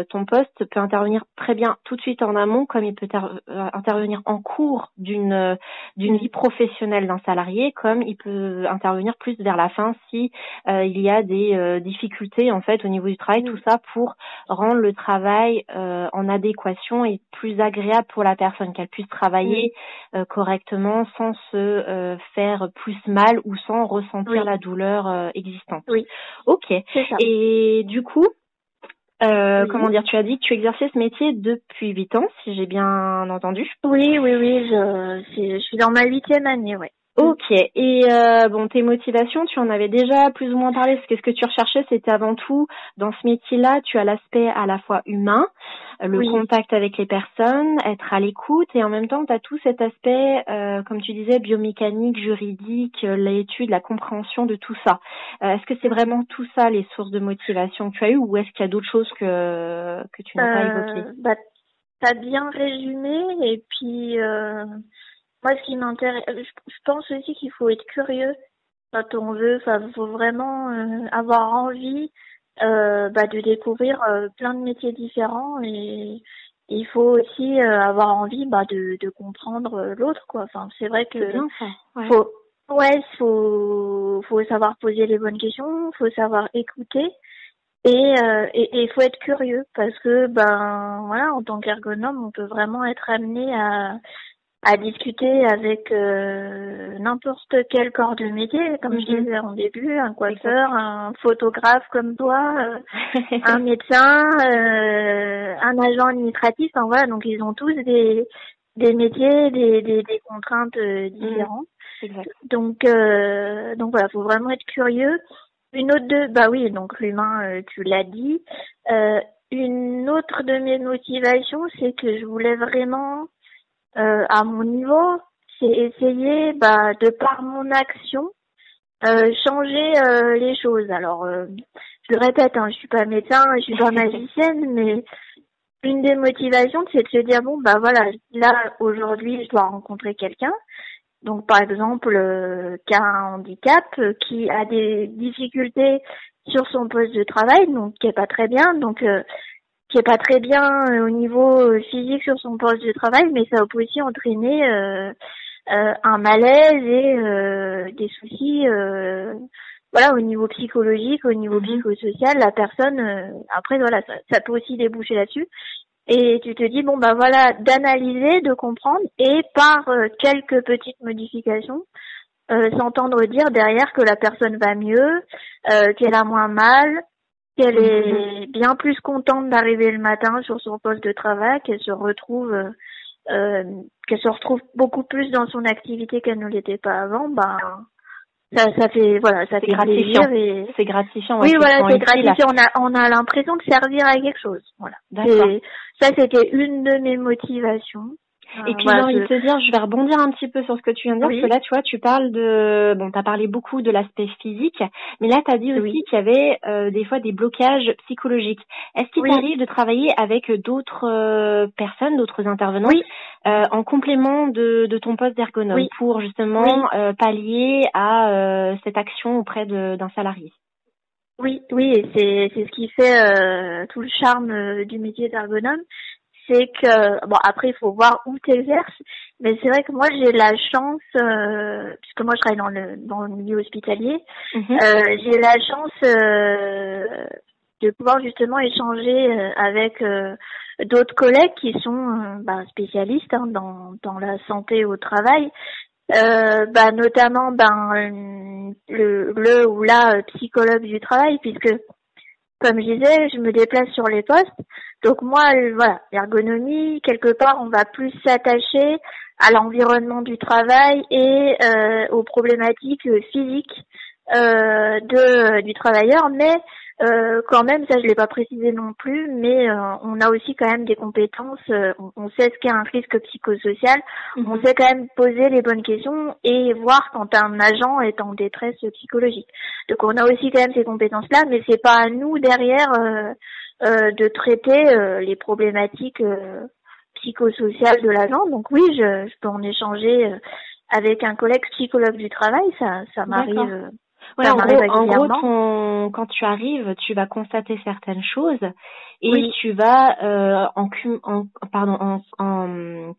ton poste peut intervenir très bien tout de suite en amont, comme il peut intervenir en cours d'une vie professionnelle d'un salarié, comme il peut intervenir plus vers la fin si il y a des difficultés en fait au niveau du travail, tout ça pour rendre le travail en adéquation et plus agréable pour la personne, qu'elle puisse travailler correctement sans se faire plus mal ou sans ressentir la douleur existante. Oui. Ok. C'est ça. Et du coup, comment dire, tu as dit que tu exerçais ce métier depuis 8 ans, si j'ai bien entendu. Oui, je suis dans ma 8e année, ouais. Ok. Et bon, tes motivations, tu en avais déjà plus ou moins parlé, parce que ce que tu recherchais, c'était avant tout, dans ce métier-là, tu as l'aspect à la fois humain, le Oui. contact avec les personnes, être à l'écoute, et en même temps, tu as tout cet aspect, comme tu disais, biomécanique, juridique, l'étude, la compréhension de tout ça. Est-ce que c'est vraiment tout ça, les sources de motivation que tu as eues, ou est-ce qu'il y a d'autres choses que tu n'as pas évoquées? Bah, t'as bien résumé. Et puis, moi, ce qui m'intéresse, je pense aussi qu'il faut être curieux quand on veut. Enfin, faut vraiment avoir envie de découvrir plein de métiers différents. Et il faut aussi avoir envie de comprendre l'autre, quoi. Enfin, c'est vrai C'est que bien ça, ouais. faut, ouais, faut savoir poser les bonnes questions, faut savoir écouter. Et il faut être curieux parce que ben voilà, en tant qu'ergonome, on peut vraiment être amené à discuter avec n'importe quel corps de métier, comme je disais en début, un coiffeur, un photographe comme toi, un médecin, un agent administratif, enfin voilà, donc ils ont tous des métiers, des contraintes différentes. Exact. Donc voilà, faut vraiment être curieux. Une autre bah oui, donc l'humain, tu l'as dit. Une autre de mes motivations, c'est que je voulais vraiment, à mon niveau, c'est essayer, de par mon action, changer les choses. Alors, je le répète, hein, je suis pas médecin, je suis pas magicienne, mais une des motivations, c'est de se dire bon, bah voilà, là aujourd'hui, je dois rencontrer quelqu'un. Donc, par exemple, qui a un handicap, qui a des difficultés sur son poste de travail, donc qui est pas très bien, donc qui est pas très bien au niveau physique sur son poste de travail, mais ça peut aussi entraîner un malaise et des soucis, voilà, au niveau psychologique, au niveau psychosocial. La personne, après, voilà, ça peut aussi déboucher là-dessus. Et tu te dis, bon, bah voilà, d'analyser, de comprendre, et par quelques petites modifications, s'entendre dire derrière que la personne va mieux, qu'elle a moins mal, qu'elle est bien plus contente d'arriver le matin sur son poste de travail, qu'elle se retrouve beaucoup plus dans son activité qu'elle ne l'était pas avant. Ça fait, voilà, ça C'est fait gratifiant. plaisir. Et C'est gratifiant, ouais, oui, tu te voilà, sens c'est utile. gratifiant. On a l'impression de servir à quelque chose. Voilà. D'accord. Ça, c'était une de mes motivations. Et puis j'ai Voilà, envie de te dire, je vais rebondir un petit peu sur ce que tu viens de dire, parce que oui, là, tu vois, tu parles de, bon, t'as parlé beaucoup de l'aspect physique, mais là, t'as dit aussi oui, qu'il y avait des fois des blocages psychologiques. Est-ce qu'il oui, t'arrive de travailler avec d'autres personnes, d'autres intervenants, oui, en complément de ton poste d'ergonome, oui, pour justement oui, pallier à cette action auprès d'un salarié? oui, oui, et c'est ce qui fait tout le charme du métier d'ergonome. C'est que, bon, après, il faut voir où tu exerces, mais c'est vrai que moi, j'ai la chance, puisque moi, je travaille dans le milieu hospitalier, j'ai la chance de pouvoir justement échanger avec d'autres collègues qui sont spécialistes hein, dans la santé au travail, notamment le ou la psychologue du travail, puisque comme je disais, je me déplace sur les postes. Donc moi, voilà, l'ergonomie, quelque part, on va plus s'attacher à l'environnement du travail et aux problématiques physiques du travailleur. Mais quand même, ça je l'ai pas précisé non plus, mais on a aussi quand même des compétences. On sait ce qu'est un risque psychosocial. On sait quand même poser les bonnes questions et voir quand un agent est en détresse psychologique. Donc on a aussi quand même ces compétences-là, mais c'est pas à nous derrière de traiter les problématiques psychosociales de l'agent. Donc oui, je peux en échanger avec un collègue psychologue du travail, ça m'arrive. Ouais, Ça m'arrive en gros, régulièrement. quand tu arrives, tu vas constater certaines choses et Oui, tu vas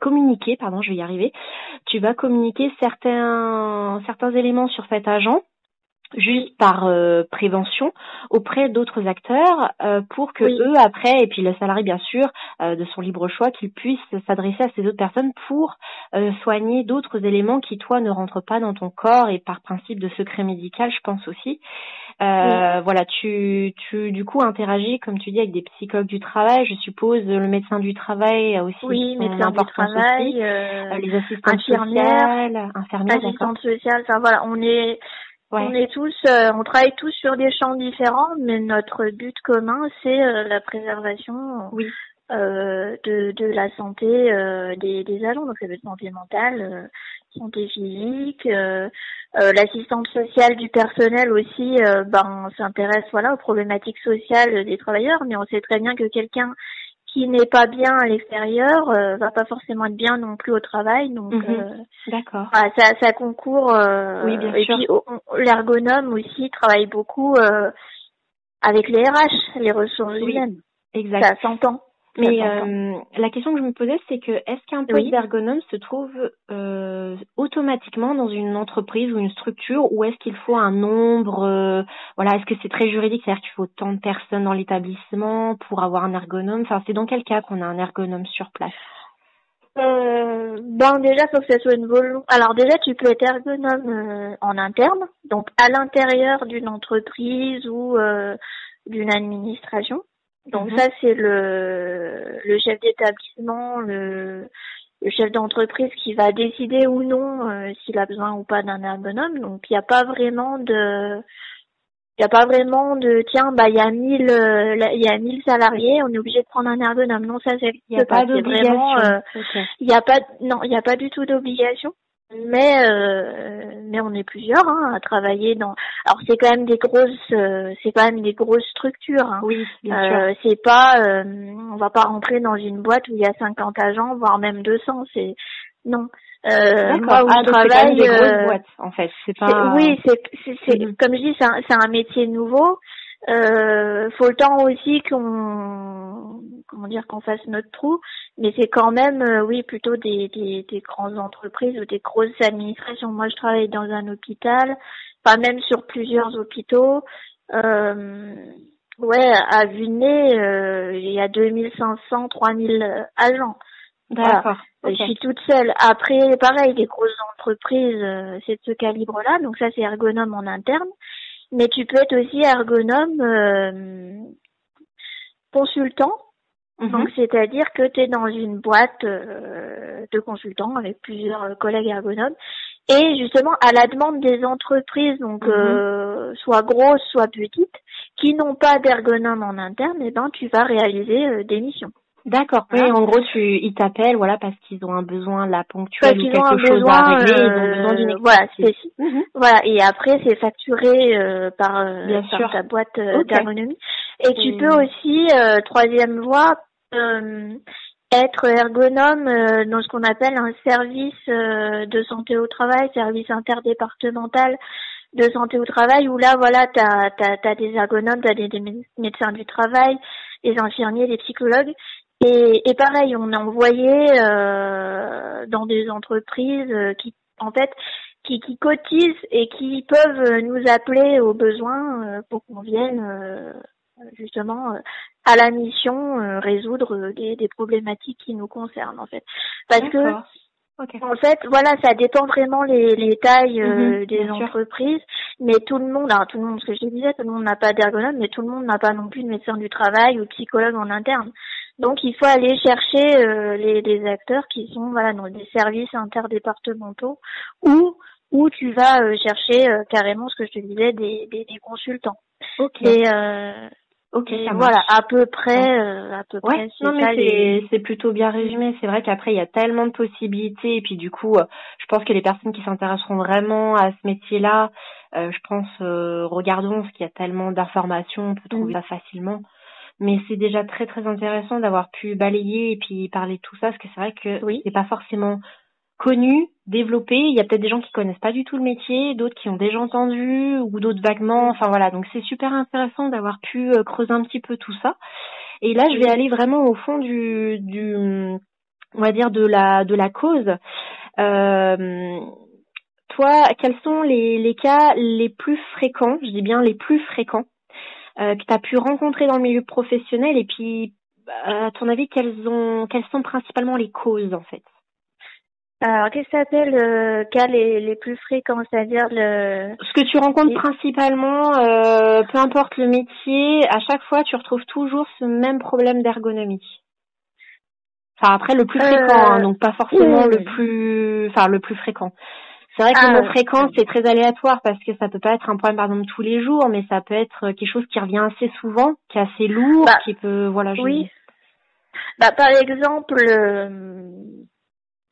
communiquer, pardon, je vais y arriver. Tu vas communiquer certains éléments sur cet agent juste par prévention auprès d'autres acteurs pour que Oui. eux après, et puis le salarié bien sûr de son libre choix, qu'il puisse s'adresser à ces autres personnes pour soigner d'autres éléments qui toi ne rentrent pas dans ton corps, et par principe de secret médical je pense aussi. Oui. Voilà, tu du coup interagis comme tu dis avec des psychologues du travail, je suppose. Le médecin du travail a aussi Oui, son médecin du importance aussi, travail, les assistantes infirmière, sociales, infirmières, d'accord. assistante sociale, enfin voilà, on Ouais, est tous, on travaille tous sur des champs différents, mais notre but commun, c'est la préservation oui. de la santé des agents, donc ça peut être santé mentale, santé physique, l'assistante sociale du personnel aussi, ben s'intéresse voilà aux problématiques sociales des travailleurs, mais on sait très bien que quelqu'un qui n'est pas bien à l'extérieur va pas forcément être bien non plus au travail, donc D'accord. voilà, ça concourt. Oui, bien Et sûr. puis l'ergonome aussi travaille beaucoup avec les RH, les ressources Oui, humaines. exact. Ça s'entend. Ça Mais s'entend. la question que je me posais, c'est que est-ce qu'un poste Oui. d'ergonome se trouve automatiquement dans une entreprise ou une structure, ou est-ce qu'il faut un nombre, voilà, est-ce que c'est très juridique, c'est-à-dire qu'il faut tant de personnes dans l'établissement pour avoir un ergonome? Enfin, c'est dans quel cas qu'on a un ergonome sur place? Ben déjà, faut que ça soit une volonté. Alors déjà, tu peux être ergonome en interne, donc à l'intérieur d'une entreprise ou d'une administration. Donc ça, c'est le chef d'établissement, le chef d'entreprise qui va décider ou non s'il a besoin ou pas d'un ergonome. Donc il n'y a pas vraiment de tiens, bah il y a 1000 salariés, on est obligé de prendre un ergonome. Non, ça Il n'y a n'existe pas. pas C'est vraiment d'obligation. Ok. il n'y a pas du tout d'obligation. Mais on est plusieurs à travailler dans. Alors c'est quand même des grosses structures. Oui, bien sûr. C'est pas, on va pas rentrer dans une boîte où il y a 50 agents, voire même 200. C'est non. Moi D'accord. où Ah, je donc c'est quand même travaille, des grosses boîtes, en fait. C'est pas. oui, comme je dis, c'est un métier nouveau. Faut le temps aussi qu'on fasse notre trou, mais c'est quand même oui plutôt des grandes entreprises ou des grosses administrations. Moi je travaille dans un hôpital, pas même sur plusieurs hôpitaux. Euh, ouais, à vue de nez, il y a 2500, 3000 agents. Voilà. D'accord. Je Ok. suis toute seule. Après, pareil, les grosses entreprises, c'est de ce calibre-là, donc ça c'est ergonome en interne. Mais tu peux être aussi ergonome consultant. Donc c'est-à-dire que tu es dans une boîte de consultants avec plusieurs collègues ergonomes. Et justement, à la demande des entreprises, donc soit grosses, soit petites, qui n'ont pas d'ergonome en interne, eh ben tu vas réaliser des missions. D'accord. Oui, Voilà. en gros, ils t'appellent, voilà, parce qu'ils ont un besoin là Parce ponctuel ou qu'ils ont un quelque chose à besoin, régler, ils ont besoin d'une voilà, expertise. voilà. Et après, c'est facturé par Bien sûr. ta boîte Ok. d'ergonomie. Et tu peux aussi, troisième voie, être ergonome dans ce qu'on appelle un service de santé au travail, service interdépartemental de santé au travail, où là, voilà, t'as des ergonomes, t'as des médecins du travail, des infirmiers, des psychologues. Et pareil, on est envoyé dans des entreprises qui, en fait, qui cotisent et qui peuvent nous appeler aux besoins pour qu'on vienne justement à la mission résoudre des problématiques qui nous concernent en fait. Parce que Okay. en fait, voilà, ça dépend vraiment les tailles des bien entreprises, mais tout le monde, ce que je disais, tout le monde n'a pas d'ergonome, mais tout le monde n'a pas non plus de médecin du travail ou de psychologue en interne. Donc il faut aller chercher les acteurs qui sont voilà dans des services interdépartementaux où tu vas chercher carrément ce que je te disais des consultants. Ok. Et Ok, ça voilà, marche. à peu près, Ouais, c'est non mais ça les. c'est plutôt bien résumé. C'est vrai qu'après il y a tellement de possibilités, et puis du coup, je pense que les personnes qui s'intéresseront vraiment à ce métier-là, je pense, regardons, parce qu'il y a tellement d'informations, on peut trouver ça facilement. Mais c'est déjà très très intéressant d'avoir pu balayer et puis parler de tout ça, parce que c'est vrai que c'est pas forcément connu, développé. Il y a peut-être des gens qui connaissent pas du tout le métier, d'autres qui ont déjà entendu, ou d'autres vaguement. Enfin voilà, donc c'est super intéressant d'avoir pu creuser un petit peu tout ça. Et là, je vais aller vraiment au fond on va dire de la cause. toi, quels sont les cas les plus fréquents, je dis bien les plus fréquents, que tu as pu rencontrer dans le milieu professionnel, et puis à ton avis, quelles sont principalement les causes en fait? Alors, qu'est-ce que ça s'appelle cas les plus fréquents, c'est-à-dire Ce que tu rencontres principalement, peu importe le métier, à chaque fois tu retrouves toujours ce même problème d'ergonomie. Enfin après le plus fréquent, donc pas forcément le plus fréquent. C'est vrai que le mot fréquent, c'est très aléatoire parce que ça peut pas être un problème par exemple tous les jours, mais ça peut être quelque chose qui revient assez souvent, qui est assez lourd, qui peut Oui. Par exemple,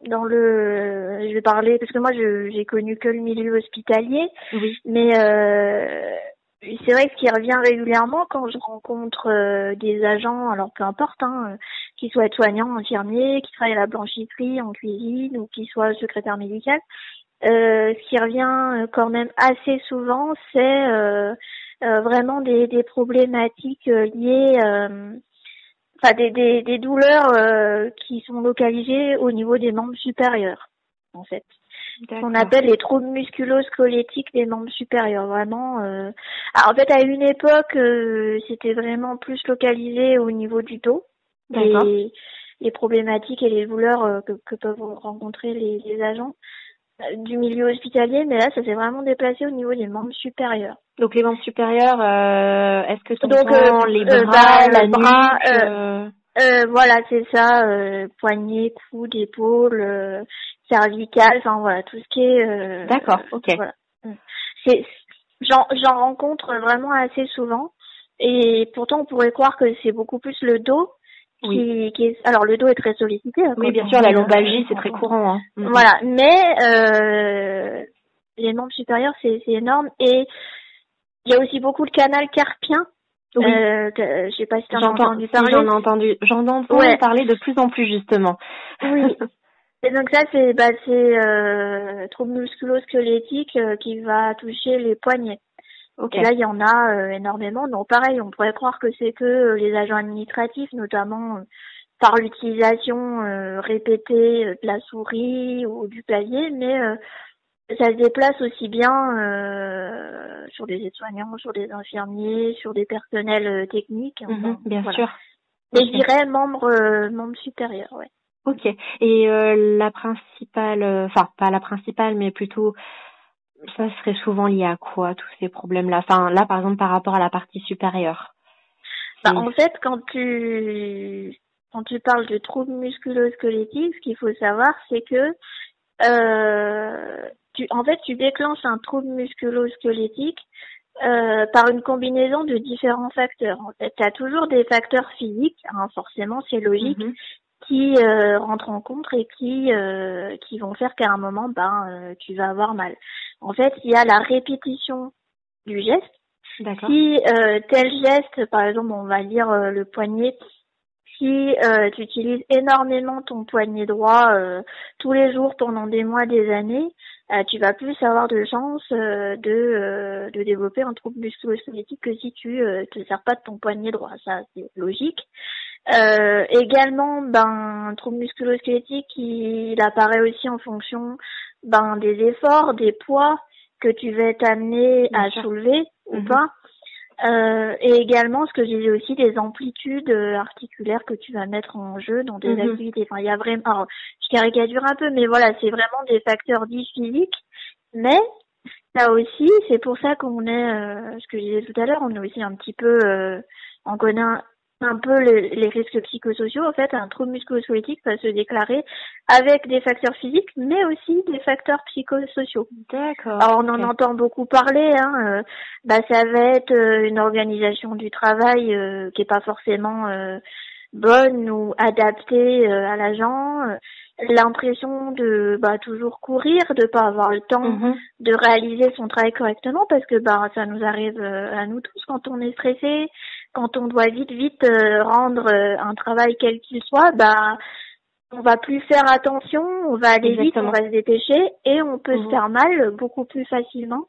je vais parler parce que moi j'ai connu que le milieu hospitalier, mais c'est vrai que ce qui revient régulièrement quand je rencontre des agents, alors peu importe, qu'ils soient soignants, infirmiers, qui travaillent à la blanchisserie, en cuisine ou qui soient secrétaire médical, ce qui revient quand même assez souvent, c'est vraiment des problématiques liées, des douleurs qui sont localisées au niveau des membres supérieurs, en fait. On appelle les troubles musculo-squelettiques des membres supérieurs, vraiment. Alors, en fait, à une époque, c'était vraiment plus localisé au niveau du dos. Et les problématiques et les douleurs que peuvent rencontrer les agents du milieu hospitalier, mais là, ça s'est vraiment déplacé au niveau des membres supérieurs. Donc les membres supérieurs, est-ce que sont les bras, la nuque voilà, c'est ça, poignets, coudes, épaules, cervicales, enfin voilà, tout ce qui est. D'accord, ok. Voilà. J'en rencontre vraiment assez souvent, et pourtant on pourrait croire que c'est beaucoup plus le dos. Alors le dos est très sollicité. Oui, bien sûr, la lombalgie c'est très courant. Voilà, mais les membres supérieurs c'est énorme, et il y a aussi beaucoup le canal carpien. Oui. Je sais pas si tu en as entendu parler. Si, j'en entends parler de plus en plus justement. Oui. Et donc ça c'est trouble musculo-squelettique qui va toucher les poignets. Et là, il y en a énormément. Donc, pareil, on pourrait croire que c'est que les agents administratifs, notamment par l'utilisation répétée de la souris ou du clavier, mais ça se déplace aussi bien sur des aides-soignants, sur des infirmiers, sur des personnels techniques. Bien sûr. Mais je dirais membres supérieurs, ouais. Ok. Et la principale, enfin pas la principale, mais plutôt ça serait souvent lié à quoi, tous ces problèmes-là? Enfin, là, par exemple, par rapport à la partie supérieure. En fait, quand tu parles de troubles musculo-squelettiques, ce qu'il faut savoir, c'est que tu déclenches un trouble musculo-squelettique par une combinaison de différents facteurs. En fait, tu as toujours des facteurs physiques, forcément, c'est logique, qui rentrent en compte et qui vont faire qu'à un moment, tu vas avoir mal. En fait, il y a la répétition du geste. Si tel geste, par exemple, on va dire le poignet, si tu utilises énormément ton poignet droit tous les jours pendant des mois, des années, tu vas plus avoir de chances de développer un trouble musculo-squelettique que si tu te sers pas de ton poignet droit. Ça, c'est logique. Également, un trouble musculo-squelettique, il apparaît aussi en fonction des efforts, des poids que tu vas t'amener à soulever ou pas. Et également, ce que je disais aussi, des amplitudes articulaires que tu vas mettre en jeu dans des activités. Enfin, il y a vraiment, alors, je caricature un peu, mais voilà, c'est vraiment des facteurs dits physiques. Mais, là aussi, c'est pour ça qu'on est, ce que je disais tout à l'heure, on est aussi un petit peu, on connaît un peu les risques psychosociaux. En fait, un trouble musculo-squelettique va se déclarer avec des facteurs physiques, mais aussi des facteurs psychosociaux. D'accord. Alors, on en entend beaucoup parler. Ça va être une organisation du travail qui est pas forcément bonne ou adaptée à l'agent. L'impression de toujours courir, de pas avoir le temps de réaliser son travail correctement, parce que ça nous arrive à nous tous quand on est stressé, quand on doit vite rendre un travail quel qu'il soit, on va plus faire attention, on va aller vite, on va se dépêcher, et on peut se faire mal beaucoup plus facilement,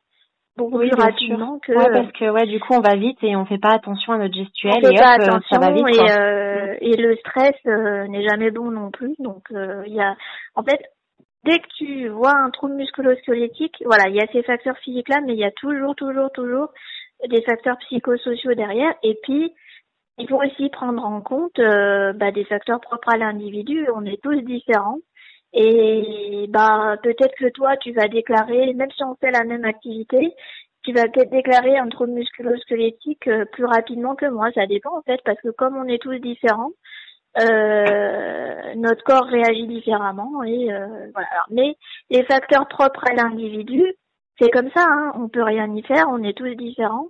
beaucoup plus rapidement que. Parce que du coup on va vite et on fait pas attention à notre gestuelle, on fait pas attention, ça va vite. Et le stress n'est jamais bon non plus. Donc il y a, en fait, dès que tu vois un trouble musculo-squelettique, voilà, il y a ces facteurs physiques-là, mais il y a toujours des facteurs psychosociaux derrière. Et puis, il faut aussi prendre en compte des facteurs propres à l'individu. On est tous différents. Et peut-être que toi, tu vas déclarer, même si on fait la même activité, tu vas peut-être déclarer un trouble musculo-squelettique plus rapidement que moi. Ça dépend en fait, parce que comme on est tous différents, notre corps réagit différemment et voilà. Alors, mais les facteurs propres à l'individu, c'est comme ça, hein, on peut rien y faire, on est tous différents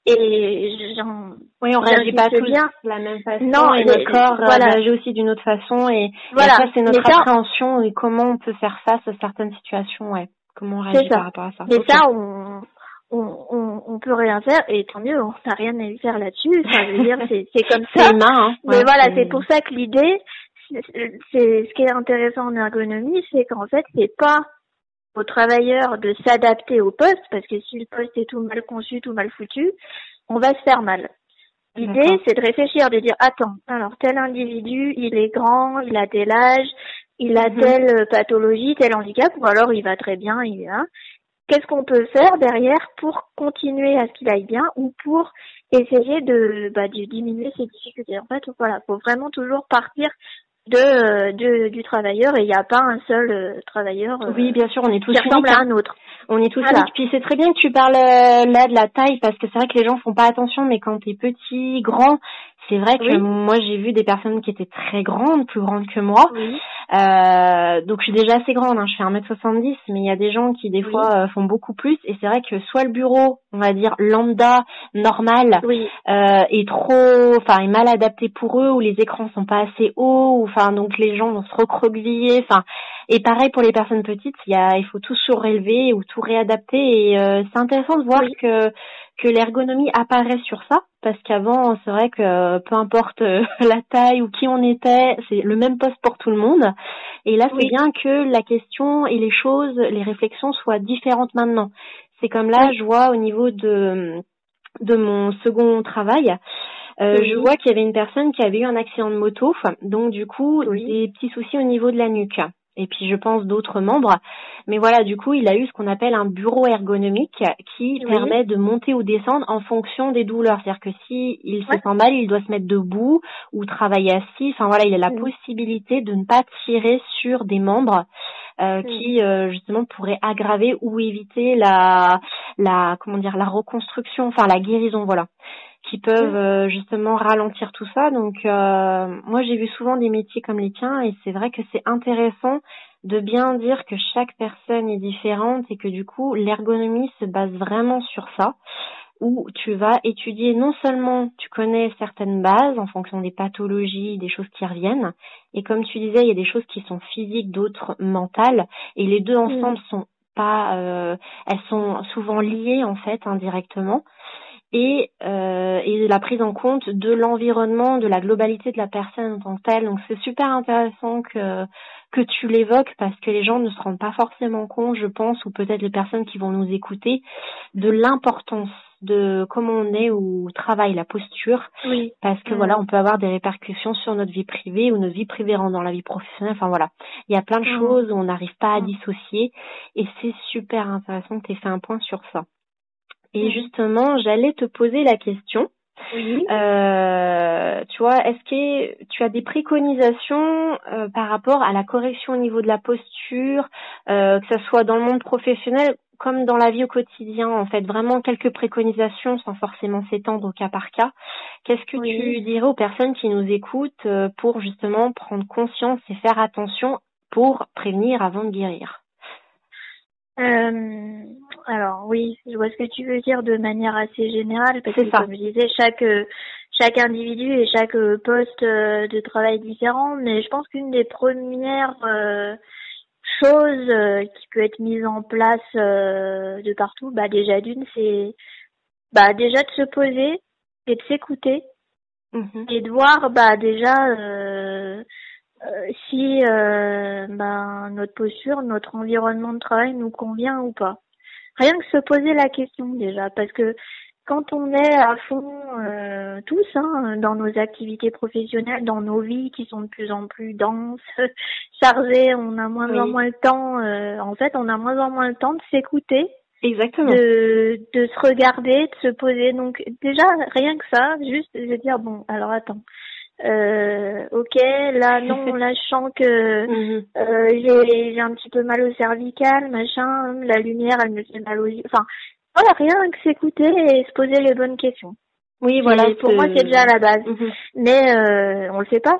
et oui, on réagit pas tous bien de la même façon non, et notre corps réagit aussi d'une autre façon et ça c'est notre appréhension et comment on peut faire face à certaines situations, ouais. Comment on réagit par rapport à ça. Mais ça, on peut rien faire et tant mieux, on n'a rien à y faire là-dessus. Enfin, je veux dire, c'est comme ça. C'est humain, hein. Mais voilà, c'est pour ça que l'idée, c'est ce qui est intéressant en ergonomie, c'est qu'en fait, c'est pas aux travailleurs de s'adapter au poste, parce que si le poste est tout mal conçu, tout mal foutu, on va se faire mal. L'idée, c'est de réfléchir, de dire, attends, alors tel individu, il est grand, il a tel âge, il a telle pathologie, tel handicap, ou alors il va très bien, qu'est-ce qu'on peut faire derrière pour continuer à ce qu'il aille bien ou pour essayer de diminuer ses difficultés. En fait, voilà, faut vraiment toujours partir du travailleur et il n'y a pas un seul travailleur oui, bien sûr, on est tous qui ressemble à un autre. On est tous uniques. Puis c'est très bien que tu parles là de la taille parce que c'est vrai que les gens font pas attention, mais quand t'es petit, grand, c'est vrai que moi j'ai vu des personnes qui étaient très grandes, plus grandes que moi. Oui. Donc je suis déjà assez grande, hein, je fais 1m70, mais il y a des gens qui des fois font beaucoup plus et c'est vrai que soit le bureau, on va dire lambda, normal, est est mal adapté pour eux ou les écrans sont pas assez hauts, ou donc les gens vont se recroqueviller, et pareil pour les personnes petites, il faut tout surélever ou tout réadapter et c'est intéressant de voir que l'ergonomie apparaît sur ça parce qu'avant c'est vrai que peu importe la taille ou qui on était, c'est le même poste pour tout le monde et là c'est bien que la question et les choses, les réflexions soient différentes maintenant. C'est comme là je vois au niveau de mon second travail, je vois qu'il y avait une personne qui avait eu un accident de moto, donc du coup des petits soucis au niveau de la nuque. Et puis je pense d'autres membres. Mais voilà, du coup, il a eu ce qu'on appelle un bureau ergonomique qui permet de monter ou descendre en fonction des douleurs. C'est-à-dire que si il se sent mal, il doit se mettre debout ou travailler assis. Enfin voilà, il a la possibilité de ne pas tirer sur des membres qui justement pourraient aggraver ou éviter la reconstruction, la guérison, voilà, qui peuvent justement ralentir tout ça. Donc moi j'ai vu souvent des métiers comme les tiens et c'est vrai que c'est intéressant de bien dire que chaque personne est différente et que du coup l'ergonomie se base vraiment sur ça, où tu vas étudier non seulement tu connais certaines bases en fonction des pathologies, des choses qui reviennent, et comme tu disais il y a des choses qui sont physiques, d'autres mentales, et les deux ensemble sont pas elles sont souvent liées en fait indirectement. Et la prise en compte de l'environnement, de la globalité de la personne en tant que telle. Donc c'est super intéressant que tu l'évoques parce que les gens ne se rendent pas forcément compte, je pense, ou peut-être les personnes qui vont nous écouter, de l'importance de comment on est au travail, la posture, parce que voilà, on peut avoir des répercussions sur notre vie privée ou notre vie privée rentre dans la vie professionnelle. Enfin voilà, il y a plein de choses où on n'arrive pas à dissocier et c'est super intéressant que tu aies fait un point sur ça. Et justement, j'allais te poser la question. Tu vois, est-ce que tu as des préconisations par rapport à la correction au niveau de la posture, que ce soit dans le monde professionnel comme dans la vie au quotidien, en fait, vraiment quelques préconisations sans forcément s'étendre au cas par cas. Qu'est-ce que tu dirais aux personnes qui nous écoutent pour justement prendre conscience et faire attention pour prévenir avant de guérir? Alors oui, je vois ce que tu veux dire de manière assez générale parce que comme je disais, chaque individu et chaque poste de travail est différent, mais je pense qu'une des premières choses qui peut être mise en place de partout, déjà d'une, c'est déjà de se poser et de s'écouter et de voir déjà si notre posture, notre environnement de travail nous convient ou pas. Rien que se poser la question déjà, parce que quand on est à fond tous dans nos activités professionnelles, dans nos vies qui sont de plus en plus denses, chargées, on a moins en moins le temps. En fait, on a moins en moins le temps de s'écouter. Exactement. De se regarder, de se poser. Donc déjà, rien que ça, juste de dire bon, alors attends. Ok, là non, là je sens que j'ai un petit peu mal au cervical, machin, la lumière elle me fait mal aux yeux. Enfin, voilà, rien que s'écouter et se poser les bonnes quesnes. Oui, voilà. Pour moi, c'est déjà la base. Mais on le fait pas.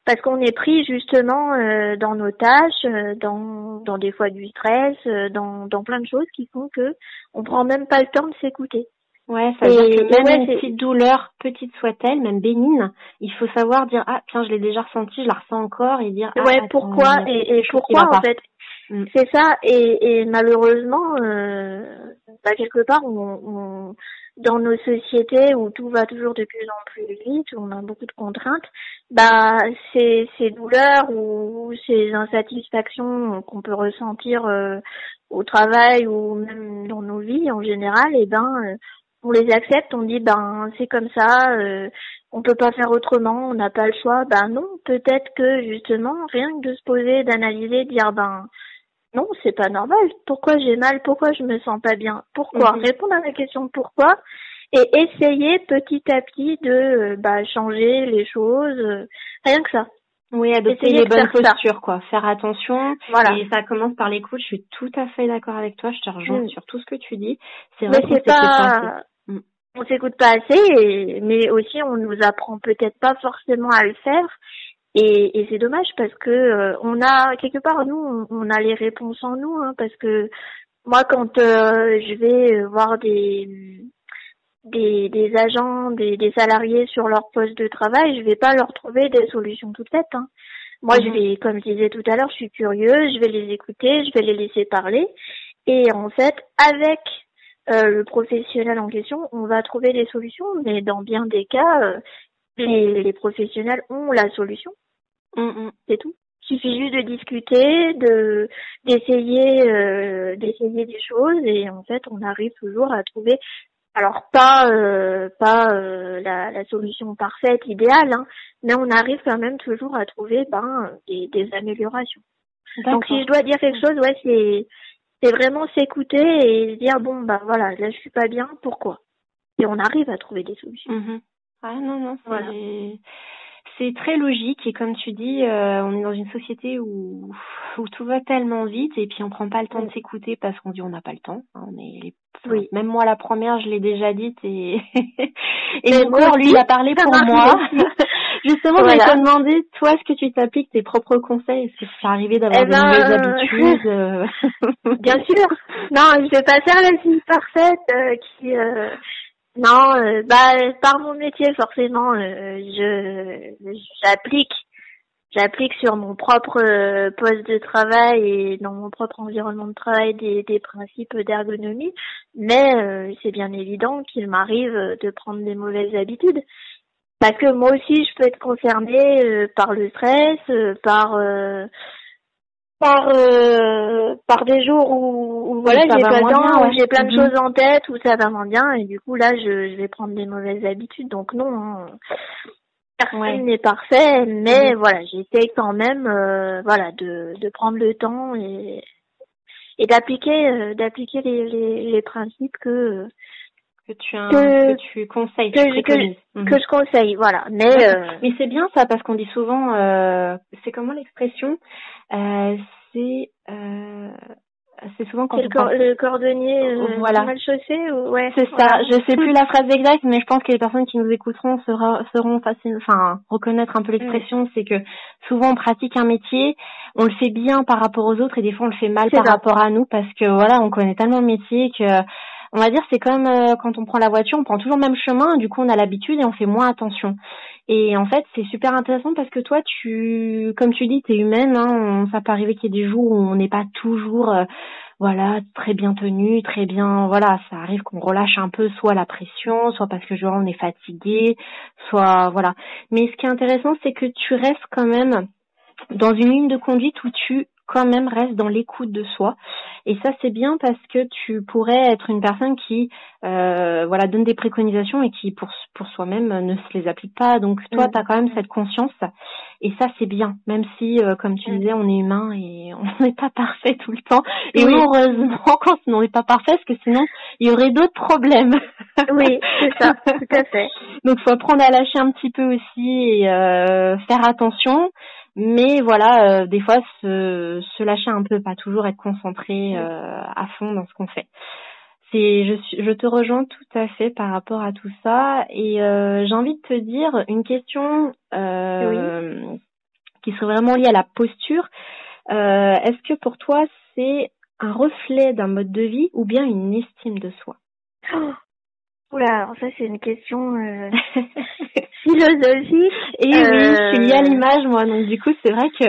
Parce qu'on est pris justement dans nos tâches, dans des fois du stress, dans plein de choses qui font que on prend même pas le temps de s'écouter. Ouais, ça veut dire que même une petite douleur, petite soit-elle, même bénigne, il faut savoir dire ah tiens je l'ai déjà ressenti, je la ressens encore et dire ouais pourquoi et pourquoi en fait. C'est ça et malheureusement quelque part on dans nos sociétés où tout va toujours de plus en plus vite, où on a beaucoup de contraintes, ces douleurs ou ces insatisfactions qu'on peut ressentir au travail ou même dans nos vies en général, on les accepte, on dit c'est comme ça, on peut pas faire autrement, on n'a pas le choix. Non, peut-être que justement, rien que de se poser, d'analyser, de dire non, c'est pas normal. Pourquoi j'ai mal? Pourquoi je me sens pas bien? Pourquoi? Répondre à la question pourquoi et essayer petit à petit de changer les choses. Rien que ça. Oui, adopter les bonnes postures, quoi. Faire attention. Voilà. Et ça commence par l'écoute. Je suis tout à fait d'accord avec toi. Je te rejoins sur tout ce que tu dis. C'est vrai qu'on s'écoute pas assez. On s'écoute pas assez, mais aussi on nous apprend peut-être pas forcément à le faire. Et c'est dommage parce que on a quelque part nous on a les réponses en nous parce que moi quand je vais voir des agents, des salariés sur leur poste de travail, je vais pas leur trouver des solutions toutes faites. Moi je vais, comme je disais tout à l'heure, je suis curieuse, je vais les écouter, je vais les laisser parler et en fait avec le professionnel en question, on va trouver des solutions, mais dans bien des cas les professionnels ont la solution. C'est tout. Il suffit juste de discuter, d'essayer des choses et en fait on arrive toujours à trouver alors pas la solution parfaite, idéale, mais on arrive quand même toujours à trouver des améliorations. Donc si je dois dire quelque chose, c'est vraiment s'écouter et se dire voilà, là je suis pas bien, pourquoi? Et on arrive à trouver des solutions. Ah non, c'est très logique et comme tu dis, on est dans une société où tout va tellement vite et puis on prend pas le temps de s'écouter parce qu'on dit on n'a pas le temps. Même moi la première, je l'ai déjà dite et mon corps lui il a parlé pour moi. Justement, je vais te demander toi est-ce que tu t'appliques tes propres conseils, est-ce que c'est arrivé d'avoir des mauvaises habitudes Bien sûr. Non, je vais pas faire la fille parfaite qui non, par mon métier forcément, j'applique sur mon propre poste de travail et dans mon propre environnement de travail des principes d'ergonomie, mais c'est bien évident qu'il m'arrive de prendre des mauvaises habitudes. Parce que moi aussi je peux être concernée par le stress, par des jours où voilà j'ai pas le temps, où j'ai plein de choses en tête, où ça va moins bien et du coup là je vais prendre des mauvaises habitudes. Donc non, personne n'est parfait, mais voilà, j'essaie quand même de prendre le temps et d'appliquer les principes que tu conseilles, que je conseille, voilà. Mais c'est bien ça parce qu'on dit souvent, c'est comment l'expression, c'est souvent quand le cordonnier mal chaussé ou c'est ça. Je sais plus la phrase exacte, mais je pense que les personnes qui nous écouteront seront reconnaître un peu l'expression. C'est que souvent on pratique un métier, on le fait bien par rapport aux autres et des fois on le fait mal par rapport à nous parce que on connaît tellement le métier que on va dire c'est comme quand on prend la voiture, on prend toujours le même chemin, du coup on a l'habitude et on fait moins attention. Et en fait, c'est super intéressant parce que toi, comme tu dis, t'es humaine, ça peut arriver qu'il y ait des jours où on n'est pas toujours très bien tenu, très bien, ça arrive qu'on relâche un peu soit la pression, soit parce que on est fatigué, soit Mais ce qui est intéressant, c'est que tu restes quand même dans une ligne de conduite où tu quand même reste dans l'écoute de soi. Et ça, c'est bien parce que tu pourrais être une personne qui donne des préconisations et qui pour soi-même ne se les applique pas. Donc toi, tu as quand même cette conscience et ça, c'est bien, même si comme tu disais, on est humain et on n'est pas parfait tout le temps. Et heureusement quand on n'est pas parfait, parce que sinon il y aurait d'autres problèmes. Oui, c'est ça, tout à fait. Donc faut apprendre à lâcher un petit peu aussi et faire attention. Mais voilà, des fois se lâcher un peu, pas toujours être concentré à fond dans ce qu'on fait. Je te rejoins tout à fait par rapport à tout ça et j'ai envie de te dire une question qui serait vraiment liée à la posture. Est-ce que pour toi c'est un reflet d'un mode de vie ou bien une estime de soi? Oula, alors ça c'est une question philosophique. Et oui, je suis liée à l'image moi, donc du coup c'est vrai que...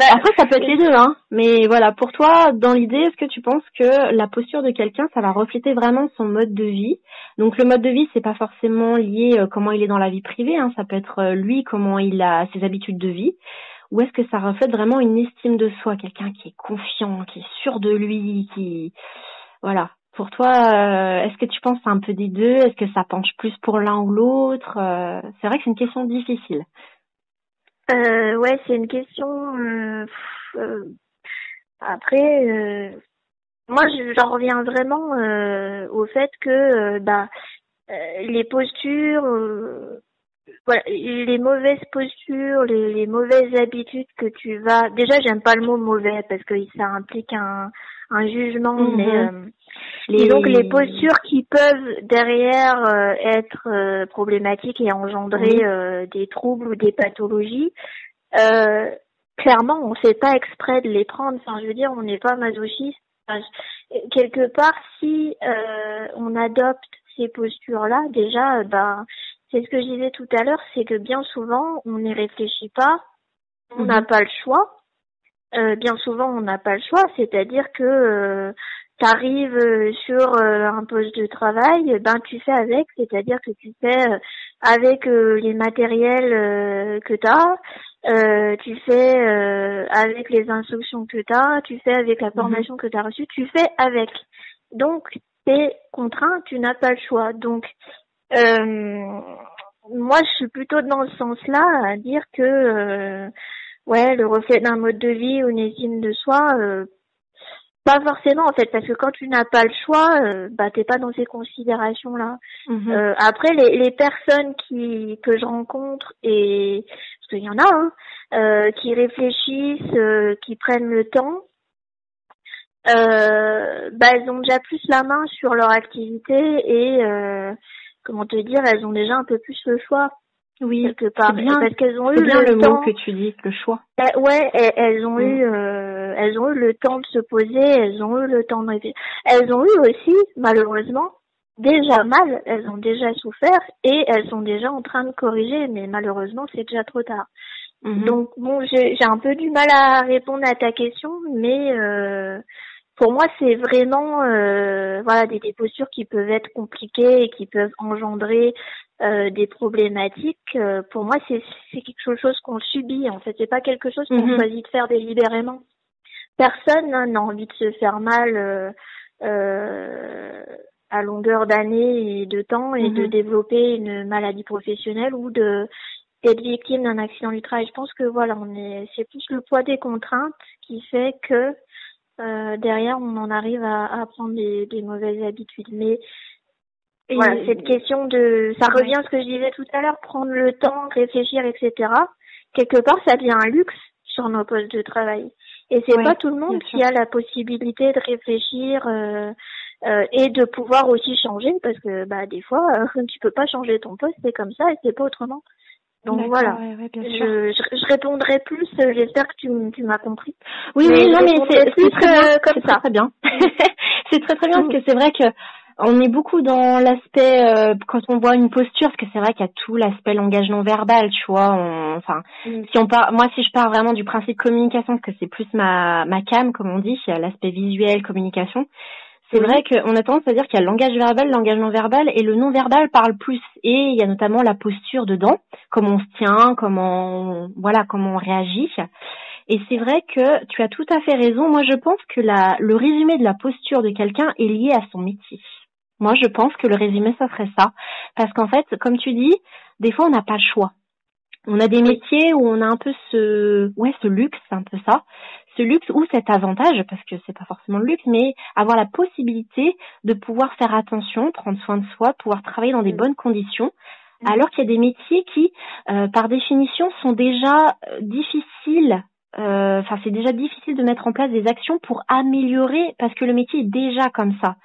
Après ça peut être les deux, hein. Mais voilà, pour toi, dans l'idée, est-ce que tu penses que la posture de quelqu'un, ça va refléter vraiment son mode de vie? Donc le mode de vie, c'est pas forcément lié comment il est dans la vie privée, hein. Ça peut être lui, comment il a ses habitudes de vie. Ou est-ce que ça reflète vraiment une estime de soi, quelqu'un qui est confiant, qui est sûr de lui, qui... Voilà. Pour toi, est-ce que tu penses que c'est un peu des deux? Est-ce que ça penche plus pour l'un ou l'autre? C'est vrai que c'est une question difficile. Ouais, c'est une question... Après, moi, j'en reviens vraiment au fait que les postures... voilà, les mauvaises postures, les mauvaises habitudes que tu vas... Déjà, j'aime pas le mot mauvais parce que ça implique un jugement, mais donc les postures qui peuvent derrière être problématiques et engendrer des troubles ou des pathologies, clairement, on fait pas exprès de les prendre. Enfin, je veux dire, on n'est pas masochiste. Enfin, quelque part, si on adopte ces postures-là, déjà, c'est ce que je disais tout à l'heure, c'est que bien souvent, on n'y réfléchit pas, on n'a pas le choix. Bien souvent, on n'a pas le choix, c'est-à-dire que tu arrives sur un poste de travail, tu fais avec, c'est-à-dire que tu fais avec les matériels que tu as, tu fais avec les instructions que tu as, tu fais avec la formation que tu as reçue, tu fais avec. Donc, tu es contraint, tu n'as pas le choix. Donc, moi, je suis plutôt dans ce sens-là, à dire que le reflet d'un mode de vie ou une estime de soi, pas forcément en fait, parce que quand tu n'as pas le choix, t'es pas dans ces considérations-là. Après, les personnes que je rencontre, et parce qu'il y en a, qui réfléchissent, qui prennent le temps, elles ont déjà plus la main sur leur activité et comment te dire, elles ont déjà un peu plus le choix. Oui, quelque part, c'est bien, parce qu'elles ont eu le temps. Mot que tu dis, le choix. Elles ont eu le temps de se poser, elles ont eu le temps de réfléchir. Elles ont eu aussi, malheureusement, déjà mal, elles ont déjà souffert et elles sont déjà en train de corriger, mais malheureusement, c'est déjà trop tard. Donc bon, j'ai un peu du mal à répondre à ta question, mais pour moi, c'est vraiment des postures qui peuvent être compliquées et qui peuvent engendrer des problématiques. Pour moi, c'est quelque chose qu'on subit. En fait, c'est pas quelque chose qu'on choisit de faire délibérément. Personne n'a envie de se faire mal à longueur d'années et de temps et de développer une maladie professionnelle ou d'être victime d'un accident du travail. Je pense que c'est plus le poids des contraintes qui fait que derrière on en arrive à prendre des mauvaises habitudes. Mais cette question ça revient à ce que je disais tout à l'heure, prendre le temps, réfléchir, etc. Quelque part, ça devient un luxe sur nos postes de travail. Et c'est pas tout le monde qui a la possibilité de réfléchir et de pouvoir aussi changer, parce que des fois, tu peux pas changer ton poste, c'est comme ça et c'est pas autrement. Donc voilà, je répondrai plus, j'espère que tu m'as compris. Oui, non, mais c'est très bien, comme ça. Très bien. C'est très bien, parce que c'est vrai que on est beaucoup dans l'aspect quand on voit une posture, parce que c'est vrai qu'il y a tout l'aspect langage non verbal, tu vois. Si je pars vraiment du principe communication, parce que c'est plus ma cam, comme on dit, l'aspect visuel, communication. C'est vrai qu'on a tendance à dire qu'il y a le langage verbal, le langage non verbal, et le non verbal parle plus. Et il y a notamment la posture dedans, comment on se tient, comment on réagit. Et c'est vrai que tu as tout à fait raison. Moi, je pense que le résumé de la posture de quelqu'un est lié à son métier. Moi, je pense que le résumé, ça serait ça. Parce qu'en fait, comme tu dis, des fois, on n'a pas le choix. On a des métiers où on a un peu ce luxe, c'est un peu ça. Ce luxe ou cet avantage, parce que c'est pas forcément le luxe, mais avoir la possibilité de pouvoir faire attention, prendre soin de soi, pouvoir travailler dans des bonnes conditions. Alors qu'il y a des métiers qui, par définition, sont déjà difficiles. C'est déjà difficile de mettre en place des actions pour améliorer, parce que le métier est déjà comme ça.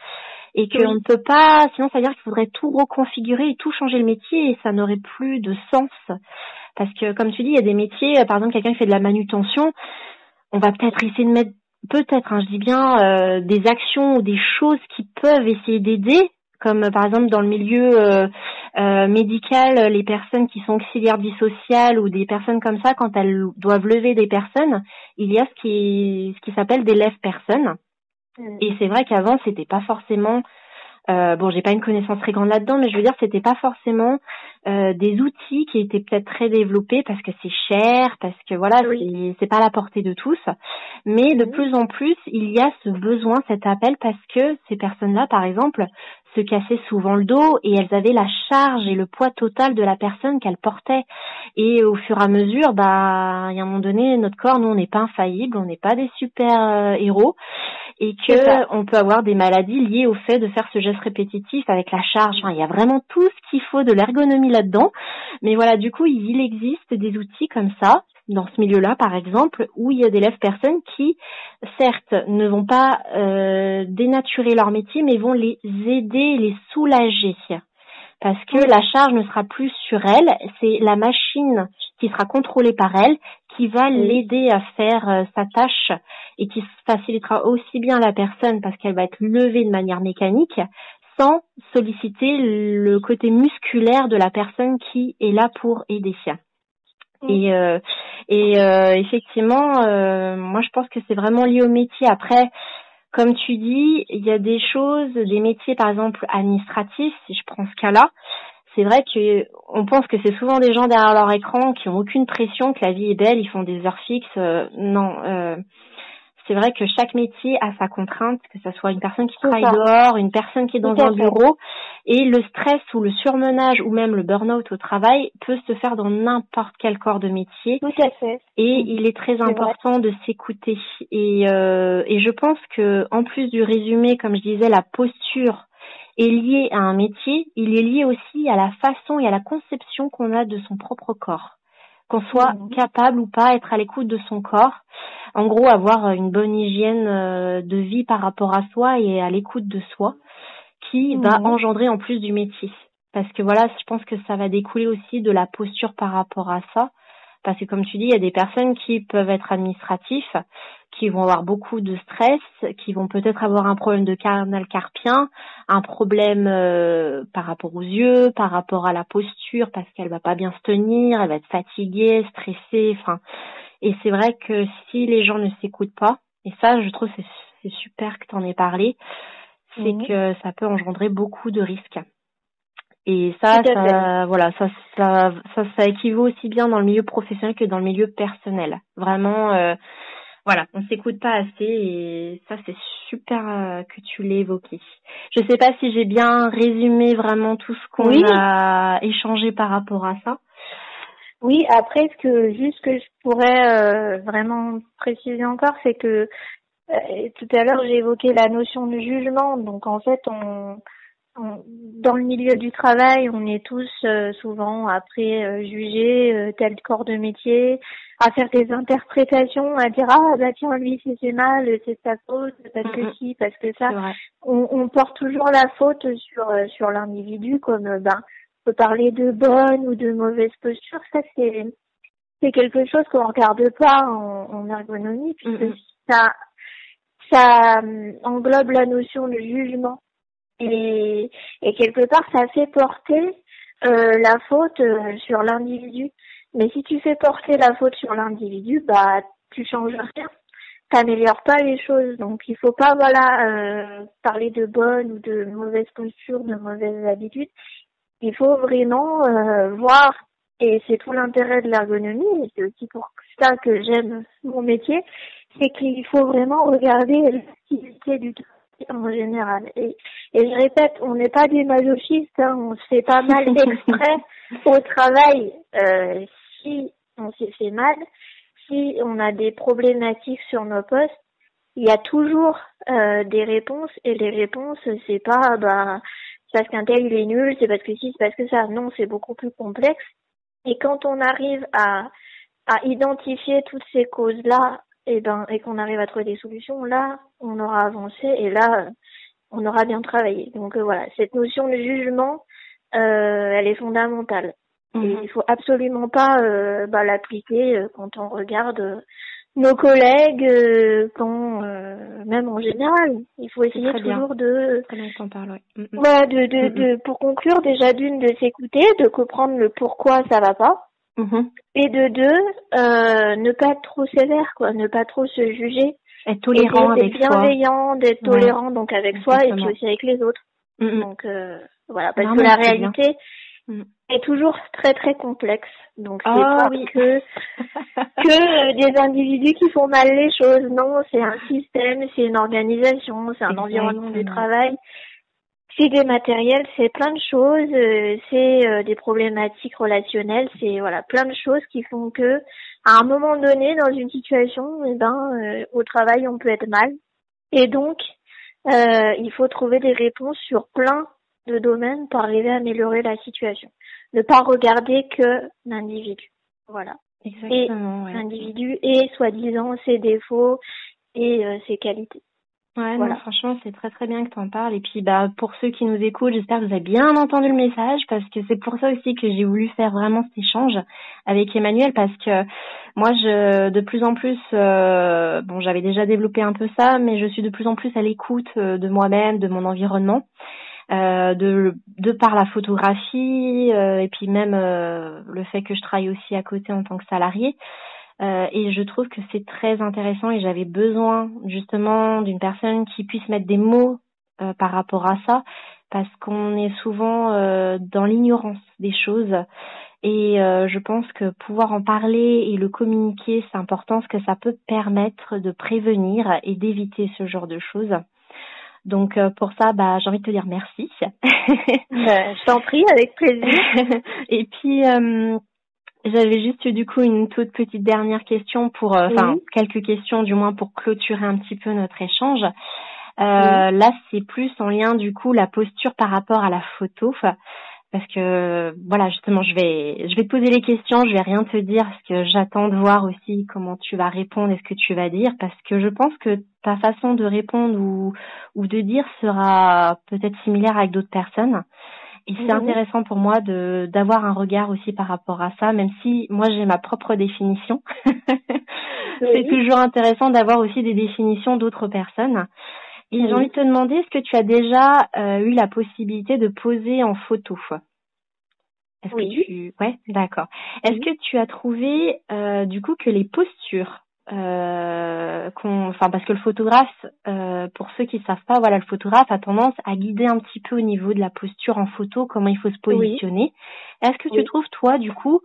Et qu'on ne peut pas, sinon ça veut dire qu'il faudrait tout reconfigurer et tout changer le métier et ça n'aurait plus de sens. Parce que, comme tu dis, il y a des métiers, par exemple, quelqu'un qui fait de la manutention, on va peut-être essayer de mettre, je dis bien, des actions ou des choses qui peuvent essayer d'aider, comme par exemple dans le milieu médical, les personnes qui sont auxiliaires de vie sociale ou des personnes comme ça, quand elles doivent lever des personnes, il y a ce qui s'appelle des lève-personnes. Et c'est vrai qu'avant, c'était pas forcément... j'ai pas une connaissance très grande là-dedans, mais je veux dire, c'était pas forcément des outils qui étaient peut-être très développés parce que c'est cher, parce que voilà, c'est pas à la portée de tous. Mais de plus en plus, il y a ce besoin, cet appel, parce que ces personnes-là, par exemple, se cassaient souvent le dos et elles avaient la charge et le poids total de la personne qu'elles portaient. Et au fur et à mesure, il y a un moment donné, notre corps, nous, on n'est pas infaillible, on n'est pas des super héros. Et que on peut avoir des maladies liées au fait de faire ce geste répétitif avec la charge. Enfin, il y a vraiment tout ce qu'il faut de l'ergonomie là-dedans. Mais voilà, du coup, il existe des outils comme ça, dans ce milieu-là, par exemple, où il y a des personnes qui, certes, ne vont pas dénaturer leur métier, mais vont les aider, les soulager. Parce que la charge ne sera plus sur elle, c'est la machine qui sera contrôlée par elle qui va l'aider à faire sa tâche et qui facilitera aussi bien la personne parce qu'elle va être levée de manière mécanique sans solliciter le côté musculaire de la personne qui est là pour aider. Et effectivement, moi je pense que c'est vraiment lié au métier. Après, comme tu dis, il y a des choses, des métiers par exemple administratifs, si je prends ce cas-là, c'est vrai que on pense que c'est souvent des gens derrière leur écran qui ont aucune pression, que la vie est belle, ils font des heures fixes. Non, c'est vrai que chaque métier a sa contrainte, que ce soit une personne qui travaille dehors, une personne qui est dans un bureau, et le stress ou le surmenage ou même le burn-out au travail peut se faire dans n'importe quel corps de métier. Tout à fait. Et il est très important de s'écouter. Et je pense que en plus du résumé, comme je disais, la posture est liée à un métier, il est lié aussi à la façon et à la conception qu'on a de son propre corps. Qu'on soit capable ou pas, être à l'écoute de son corps. En gros, avoir une bonne hygiène de vie par rapport à soi et à l'écoute de soi qui va engendrer en plus du métier. Parce que voilà, je pense que ça va découler aussi de la posture par rapport à ça. Parce que comme tu dis, il y a des personnes qui peuvent être administratifs, qui vont avoir beaucoup de stress, qui vont peut-être avoir un problème de canal carpien, un problème par rapport aux yeux, par rapport à la posture, parce qu'elle va pas bien se tenir, elle va être fatiguée, stressée, enfin. Et c'est vrai que si les gens ne s'écoutent pas, et ça, je trouve c'est super que tu en aies parlé, c'est que ça peut engendrer beaucoup de risques. Et ça équivaut aussi bien dans le milieu professionnel que dans le milieu personnel. Vraiment, on s'écoute pas assez et ça c'est super que tu l'aies évoqué. Je sais pas si j'ai bien résumé vraiment tout ce qu'on a échangé par rapport à ça. Oui, après ce que je pourrais vraiment préciser encore, c'est que tout à l'heure j'ai évoqué la notion de jugement. Donc en fait, dans le milieu du travail, on est tous souvent après juger tel corps de métier, à faire des interprétations, à dire tiens lui c'est mal, c'est sa faute, parce que si, parce que ça. On porte toujours la faute sur l'individu, comme on peut parler de bonne ou de mauvaise posture. Ça c'est quelque chose qu'on regarde pas en ergonomie, puisque ça englobe la notion de jugement. Et quelque part, ça fait porter la faute sur l'individu. Mais si tu fais porter la faute sur l'individu, tu changes rien, t'améliores pas les choses. Donc il faut pas parler de bonne ou de mauvaise posture, de mauvaises habitudes. Il faut vraiment voir et c'est tout l'intérêt de l'ergonomie, et c'est aussi pour ça que j'aime mon métier, c'est qu'il faut vraiment regarder l'activité du travail en général. Et je répète, on n'est pas des masochistes, hein, on se fait pas mal exprès au travail si on s'est fait mal, si on a des problématiques sur nos postes. Il y a toujours des réponses, et les réponses, c'est pas c'est parce qu'un tel il est nul, c'est parce que si, c'est parce que ça. Non, c'est beaucoup plus complexe. Et quand on arrive à identifier toutes ces causes-là, et qu'on arrive à trouver des solutions, là, on aura avancé, et là, on aura bien travaillé. Donc voilà, cette notion de jugement, elle est fondamentale. Et il faut absolument pas l'appliquer quand on regarde nos collègues, même en général. Il faut essayer toujours pour conclure, déjà d'une, de s'écouter, de comprendre le pourquoi ça va pas. Et de deux, ne pas être trop sévère, quoi, ne pas trop se juger. Être tolérant avec soi. D'être bienveillant, d'être tolérant, donc avec soi et puis aussi avec les autres. Donc voilà, parce que la réalité est toujours très très complexe. Donc c'est pas que des individus qui font mal les choses. Non, c'est un système, c'est une organisation, c'est un environnement de travail. C'est des matériels, c'est plein de choses, c'est des problématiques relationnelles, c'est plein de choses qui font que à un moment donné dans une situation, au travail on peut être mal, et donc il faut trouver des réponses sur plein de domaines pour arriver à améliorer la situation. Ne pas regarder que l'individu, voilà. Exactement, l'individu et soi-disant ses défauts et ses qualités. Ouais, non, franchement, c'est très très bien que tu en parles. Et puis, pour ceux qui nous écoutent, j'espère que vous avez bien entendu le message, parce que c'est pour ça aussi que j'ai voulu faire vraiment cet échange avec Emmanuel, parce que moi, de plus en plus, j'avais déjà développé un peu ça, mais je suis de plus en plus à l'écoute de moi-même, de mon environnement, de par la photographie, et puis même le fait que je travaille aussi à côté en tant que salariée. Et je trouve que c'est très intéressant, et j'avais besoin justement d'une personne qui puisse mettre des mots par rapport à ça, parce qu'on est souvent dans l'ignorance des choses, et je pense que pouvoir en parler et le communiquer, c'est important, parce que ça peut permettre de prévenir et d'éviter ce genre de choses. Donc pour ça, j'ai envie de te dire merci. Je t'en prie, avec plaisir. Et puis j'avais juste du coup une toute petite dernière question quelques questions du moins pour clôturer un petit peu notre échange. Là, c'est plus en lien du coup la posture par rapport à la photo, parce que voilà, justement, je vais te poser les questions, je vais rien te dire, parce que j'attends de voir aussi comment tu vas répondre et ce que tu vas dire, parce que je pense que ta façon de répondre ou de dire sera peut-être similaire avec d'autres personnes. Et c'est intéressant pour moi d'avoir un regard aussi par rapport à ça, même si moi j'ai ma propre définition. C'est toujours intéressant d'avoir aussi des définitions d'autres personnes. Et j'ai envie de te demander, est-ce que tu as déjà eu la possibilité de poser en photo? Ouais, d'accord. Est-ce que tu as trouvé du coup que les postures parce que le photographe, pour ceux qui savent pas, le photographe a tendance à guider un petit peu au niveau de la posture en photo, comment il faut se positionner. Est-ce que tu trouves, toi, du coup,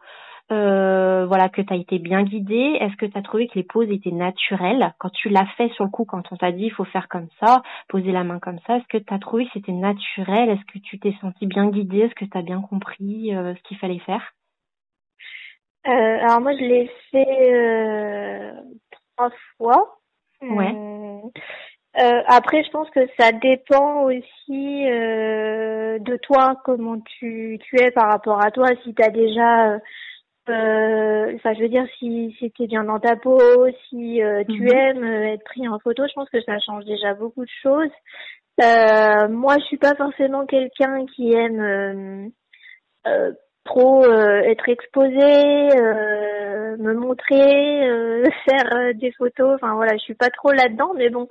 que tu as été bien guidée? Est-ce que tu as trouvé que les poses étaient naturelles quand tu l'as fait sur le coup, quand on t'a dit il faut faire comme ça, poser la main comme ça? Est-ce que tu as trouvé que c'était naturel? Est-ce que tu t'es sentie bien guidée? Est-ce que tu as bien compris ce qu'il fallait faire? Alors moi je l'ai fait 3 fois. Ouais. Après je pense que ça dépend aussi de toi, comment tu es par rapport à toi, si t'as déjà je veux dire si t'es bien dans ta peau, si tu aimes être pris en photo, je pense que ça change déjà beaucoup de choses. Moi je suis pas forcément quelqu'un qui aime trop être exposée, me montrer, faire des photos, je suis pas trop là-dedans, mais bon,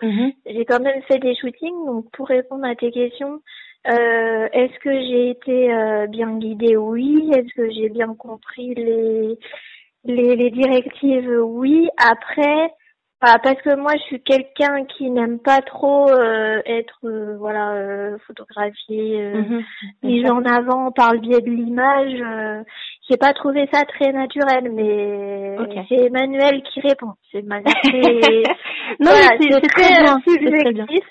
j'ai quand même fait des shootings, donc pour répondre à tes questions, est-ce que j'ai été bien guidée? Oui. Est-ce que j'ai bien compris les directives? Oui. Après, Ah, parce que moi, je suis quelqu'un qui n'aime pas trop être, photographié, mis en avant par le biais de l'image. J'ai pas trouvé ça très naturel, mais c'est Emmanuel qui répond. C'est de manière très... Non, voilà, mais c'est très bien. subjectif.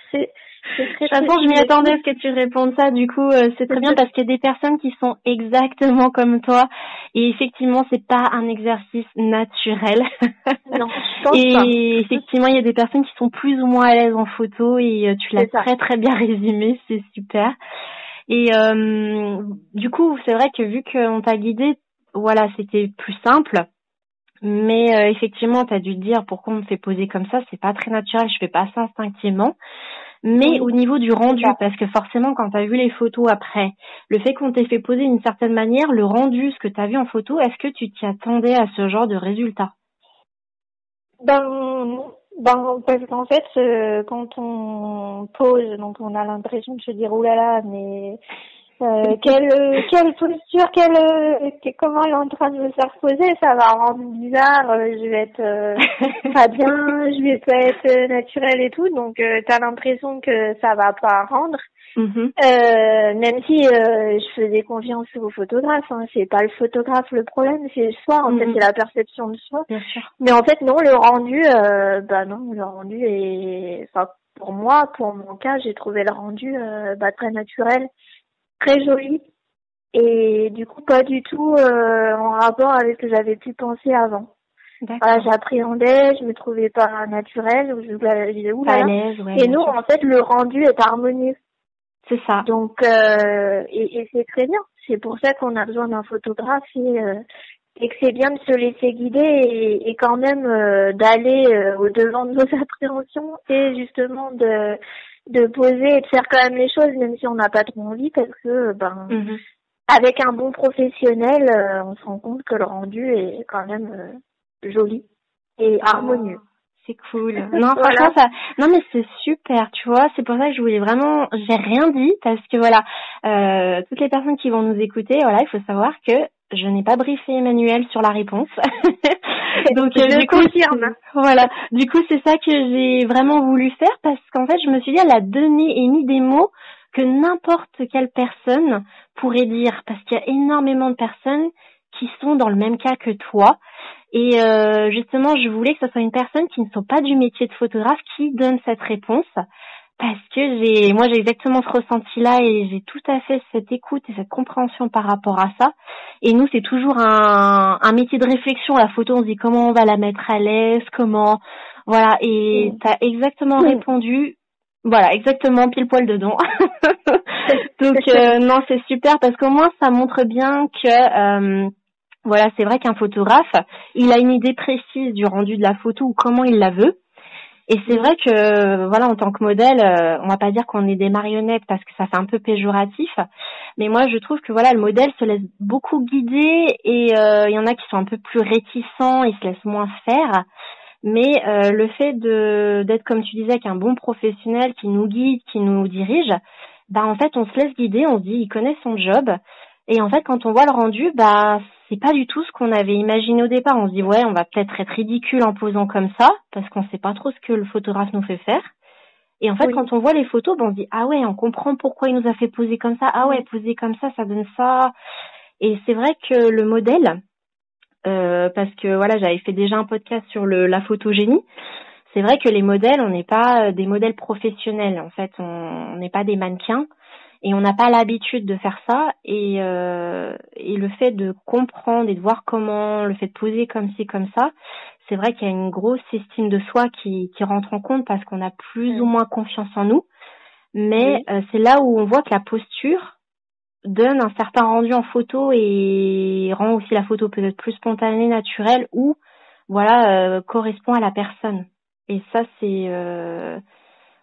De toute façon, je m'y attendais à ce que tu répondes ça. Du coup, c'est très bien parce qu'il y a des personnes qui sont exactement comme toi. Et effectivement, c'est pas un exercice naturel. Non, je pense et pas. effectivement, il y a des personnes qui sont plus ou moins à l'aise en photo et tu l'as très très bien résumé. C'est super. Et du coup, c'est vrai que vu qu'on t'a guidé, voilà, c'était plus simple. Mais effectivement, t'as dû te dire pourquoi on me fait poser comme ça. C'est pas très naturel. Je fais pas ça instinctivement. Mais au niveau du rendu, parce que forcément, quand tu as vu les photos après, le fait qu'on t'ait fait poser d'une certaine manière, le rendu, ce que tu as vu en photo, est-ce que tu t'y attendais à ce genre de résultat? Parce qu'en fait, quand on pose, donc on a l'impression de se dire oulala, mais quelle posture, comment elle est en train de me faire poser, ça va rendre bizarre, je vais être pas bien, je vais pas être naturelle et tout, donc t'as l'impression que ça va pas rendre. Même si je faisais confiance au photographe, hein, c'est pas le photographe le problème, c'est soi, en fait, c'est la perception de soi. Bien sûr. Mais en fait, non, le rendu, non, le rendu est, enfin, pour moi, pour mon cas, j'ai trouvé le rendu très naturel, très joli, et du coup pas du tout en rapport avec ce que j'avais pu penser avant. Voilà, j'appréhendais, je me trouvais pas naturelle, je disais oulala. Et non, en fait, le rendu est harmonieux. C'est ça. Donc, et c'est très bien. C'est pour ça qu'on a besoin d'un photographe et que c'est bien de se laisser guider et quand même d'aller au-devant de nos appréhensions et justement de poser et de faire quand même les choses même si on n'a pas trop envie parce que avec un bon professionnel, on se rend compte que le rendu est quand même joli et harmonieux. C'est cool. Non, franchement, ça, non, mais c'est super, tu vois. C'est pour ça que je voulais vraiment, j'ai rien dit parce que voilà, toutes les personnes qui vont nous écouter, voilà, il faut savoir que je n'ai pas briefé Emmanuel sur la réponse. Donc, du coup, voilà. Du coup, c'est ça que j'ai vraiment voulu faire parce qu'en fait, je me suis dit, elle a donné et mis des mots que n'importe quelle personne pourrait dire parce qu'il y a énormément de personnes qui sont dans le même cas que toi. Et justement, je voulais que ce soit une personne qui ne soit pas du métier de photographe qui donne cette réponse parce que moi j'ai exactement ce ressenti-là et j'ai tout à fait cette écoute et cette compréhension par rapport à ça. Et nous, c'est toujours un métier de réflexion. La photo, on se dit comment on va la mettre à l'aise, comment, voilà. Et t'as exactement répondu. Voilà, exactement, pile poil dedans. Donc non, c'est super parce qu'au moins ça montre bien que voilà, c'est vrai qu'un photographe, il a une idée précise du rendu de la photo ou comment il la veut. Et c'est vrai que voilà, en tant que modèle, on va pas dire qu'on est des marionnettes parce que ça fait un peu péjoratif, mais moi je trouve que voilà, le modèle se laisse beaucoup guider et il y en a qui sont un peu plus réticents, ils se laissent moins faire. Mais le fait d'être, comme tu disais, qu'un bon professionnel qui nous guide, qui nous dirige, en fait on se laisse guider, on se dit il connaît son job. Et en fait quand on voit le rendu, c'est pas du tout ce qu'on avait imaginé au départ. On se dit ouais, on va peut-être être ridicule en posant comme ça parce qu'on sait pas trop ce que le photographe nous fait faire. Et en fait quand on voit les photos, on se dit ah ouais, on comprend pourquoi il nous a fait poser comme ça. Ah ouais, poser comme ça donne ça. Et c'est vrai que le modèle parce que voilà, j'avais fait déjà un podcast sur la photogénie. C'est vrai que les modèles, on n'est pas des modèles professionnels. En fait, on n'est pas des mannequins et on n'a pas l'habitude de faire ça. Et le fait de comprendre et de voir comment, le fait de poser comme ci, comme ça, c'est vrai qu'il y a une grosse estime de soi qui rentre en compte parce qu'on a plus ou moins confiance en nous. Mais c'est là où on voit que la posture donne un certain rendu en photo et rend aussi la photo peut-être plus spontanée, naturelle ou correspond à la personne. Et ça c'est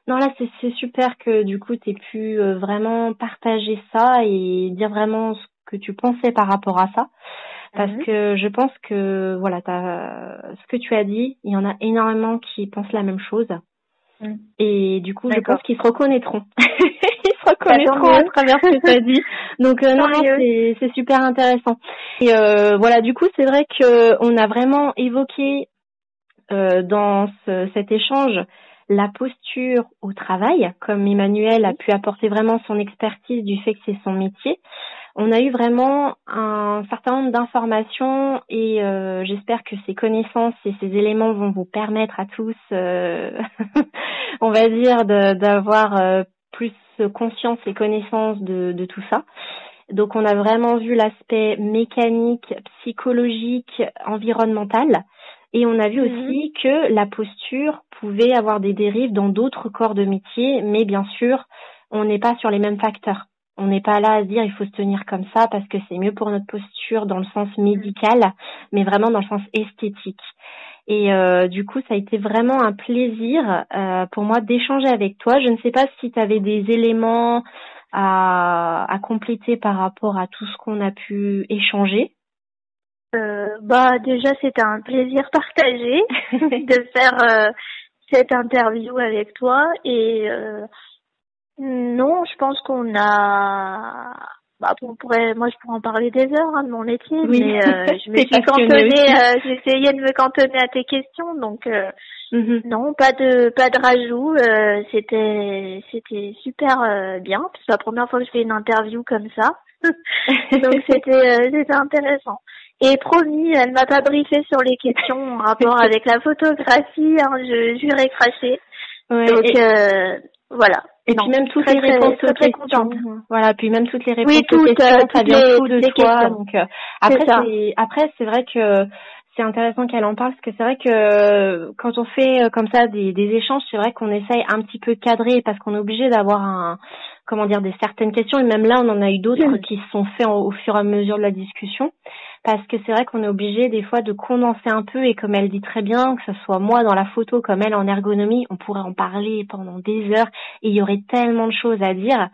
non là c'est super que du coup t'aies pu vraiment partager ça et dire vraiment ce que tu pensais par rapport à ça parce que je pense que voilà ce que tu as dit, il y en a énormément qui pensent la même chose. Et du coup, je pense qu'ils se reconnaîtront. Ils se reconnaîtront à travers ce que tu as dit. Donc non, c'est super intéressant. Et voilà, du coup, c'est vrai que on a vraiment évoqué dans cet échange la posture au travail, comme Emmanuel a pu apporter vraiment son expertise du fait que c'est son métier. On a eu vraiment un certain nombre d'informations et j'espère que ces connaissances et ces éléments vont vous permettre à tous, on va dire, d'avoir plus conscience et connaissance de tout ça. Donc on a vraiment vu l'aspect mécanique, psychologique, environnemental. Et on a vu aussi que la posture pouvait avoir des dérives dans d'autres corps de métier, mais bien sûr, on n'est pas sur les mêmes facteurs. On n'est pas là à se dire il faut se tenir comme ça parce que c'est mieux pour notre posture dans le sens médical, mais vraiment dans le sens esthétique. Et du coup, ça a été vraiment un plaisir pour moi d'échanger avec toi. Je ne sais pas si tu avais des éléments à compléter par rapport à tout ce qu'on a pu échanger. Déjà, c'était un plaisir partagé de faire cette interview avec toi et non, je pense qu'on a. Moi, je pourrais en parler des heures de mon métier, oui. Mais je me suis cantonnée. J'ai essayé de me cantonner à tes questions, donc non, pas de rajout. C'était super bien. C'est la première fois que je fais une interview comme ça, donc c'était intéressant. Et promis, elle m'a pas briefé sur les questions en rapport avec la photographie. Je jurais cracher. Ouais, donc voilà. Et puis même toutes les réponses aux questions. Voilà, puis même toutes les réponses aux questions, ça vient tout de toi. Donc après c'est vrai que c'est intéressant qu'elle en parle parce que c'est vrai que quand on fait comme ça des échanges, c'est vrai qu'on essaye un petit peu de cadrer parce qu'on est obligé d'avoir des certaines questions et même là on en a eu d'autres qui se sont faits au fur et à mesure de la discussion. Parce que c'est vrai qu'on est obligé des fois de condenser un peu et comme elle dit très bien, que ce soit moi dans la photo comme elle en ergonomie, on pourrait en parler pendant des heures et il y aurait tellement de choses à dire.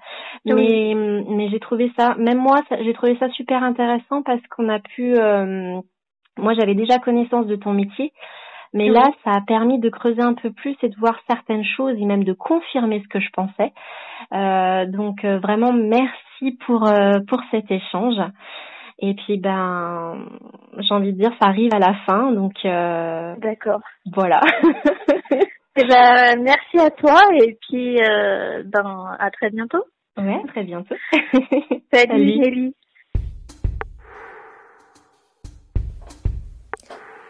Oui. Mais j'ai trouvé ça, même moi, j'ai trouvé ça super intéressant parce qu'on a pu, moi j'avais déjà connaissance de ton métier, mais là ça a permis de creuser un peu plus et de voir certaines choses et même de confirmer ce que je pensais. Donc vraiment merci pour cet échange. Et puis j'ai envie de dire ça arrive à la fin donc d'accord. Voilà. Et merci à toi et puis à très bientôt. Ouais, à très bientôt. Salut Nelly.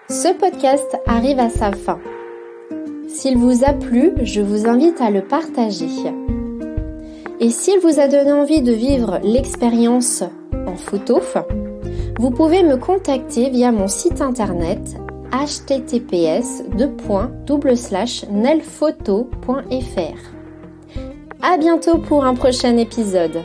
Ce podcast arrive à sa fin. S'il vous a plu, je vous invite à le partager. Et s'il vous a donné envie de vivre l'expérience en photo, vous pouvez me contacter via mon site internet https://nelphoto.fr. À bientôt pour un prochain épisode.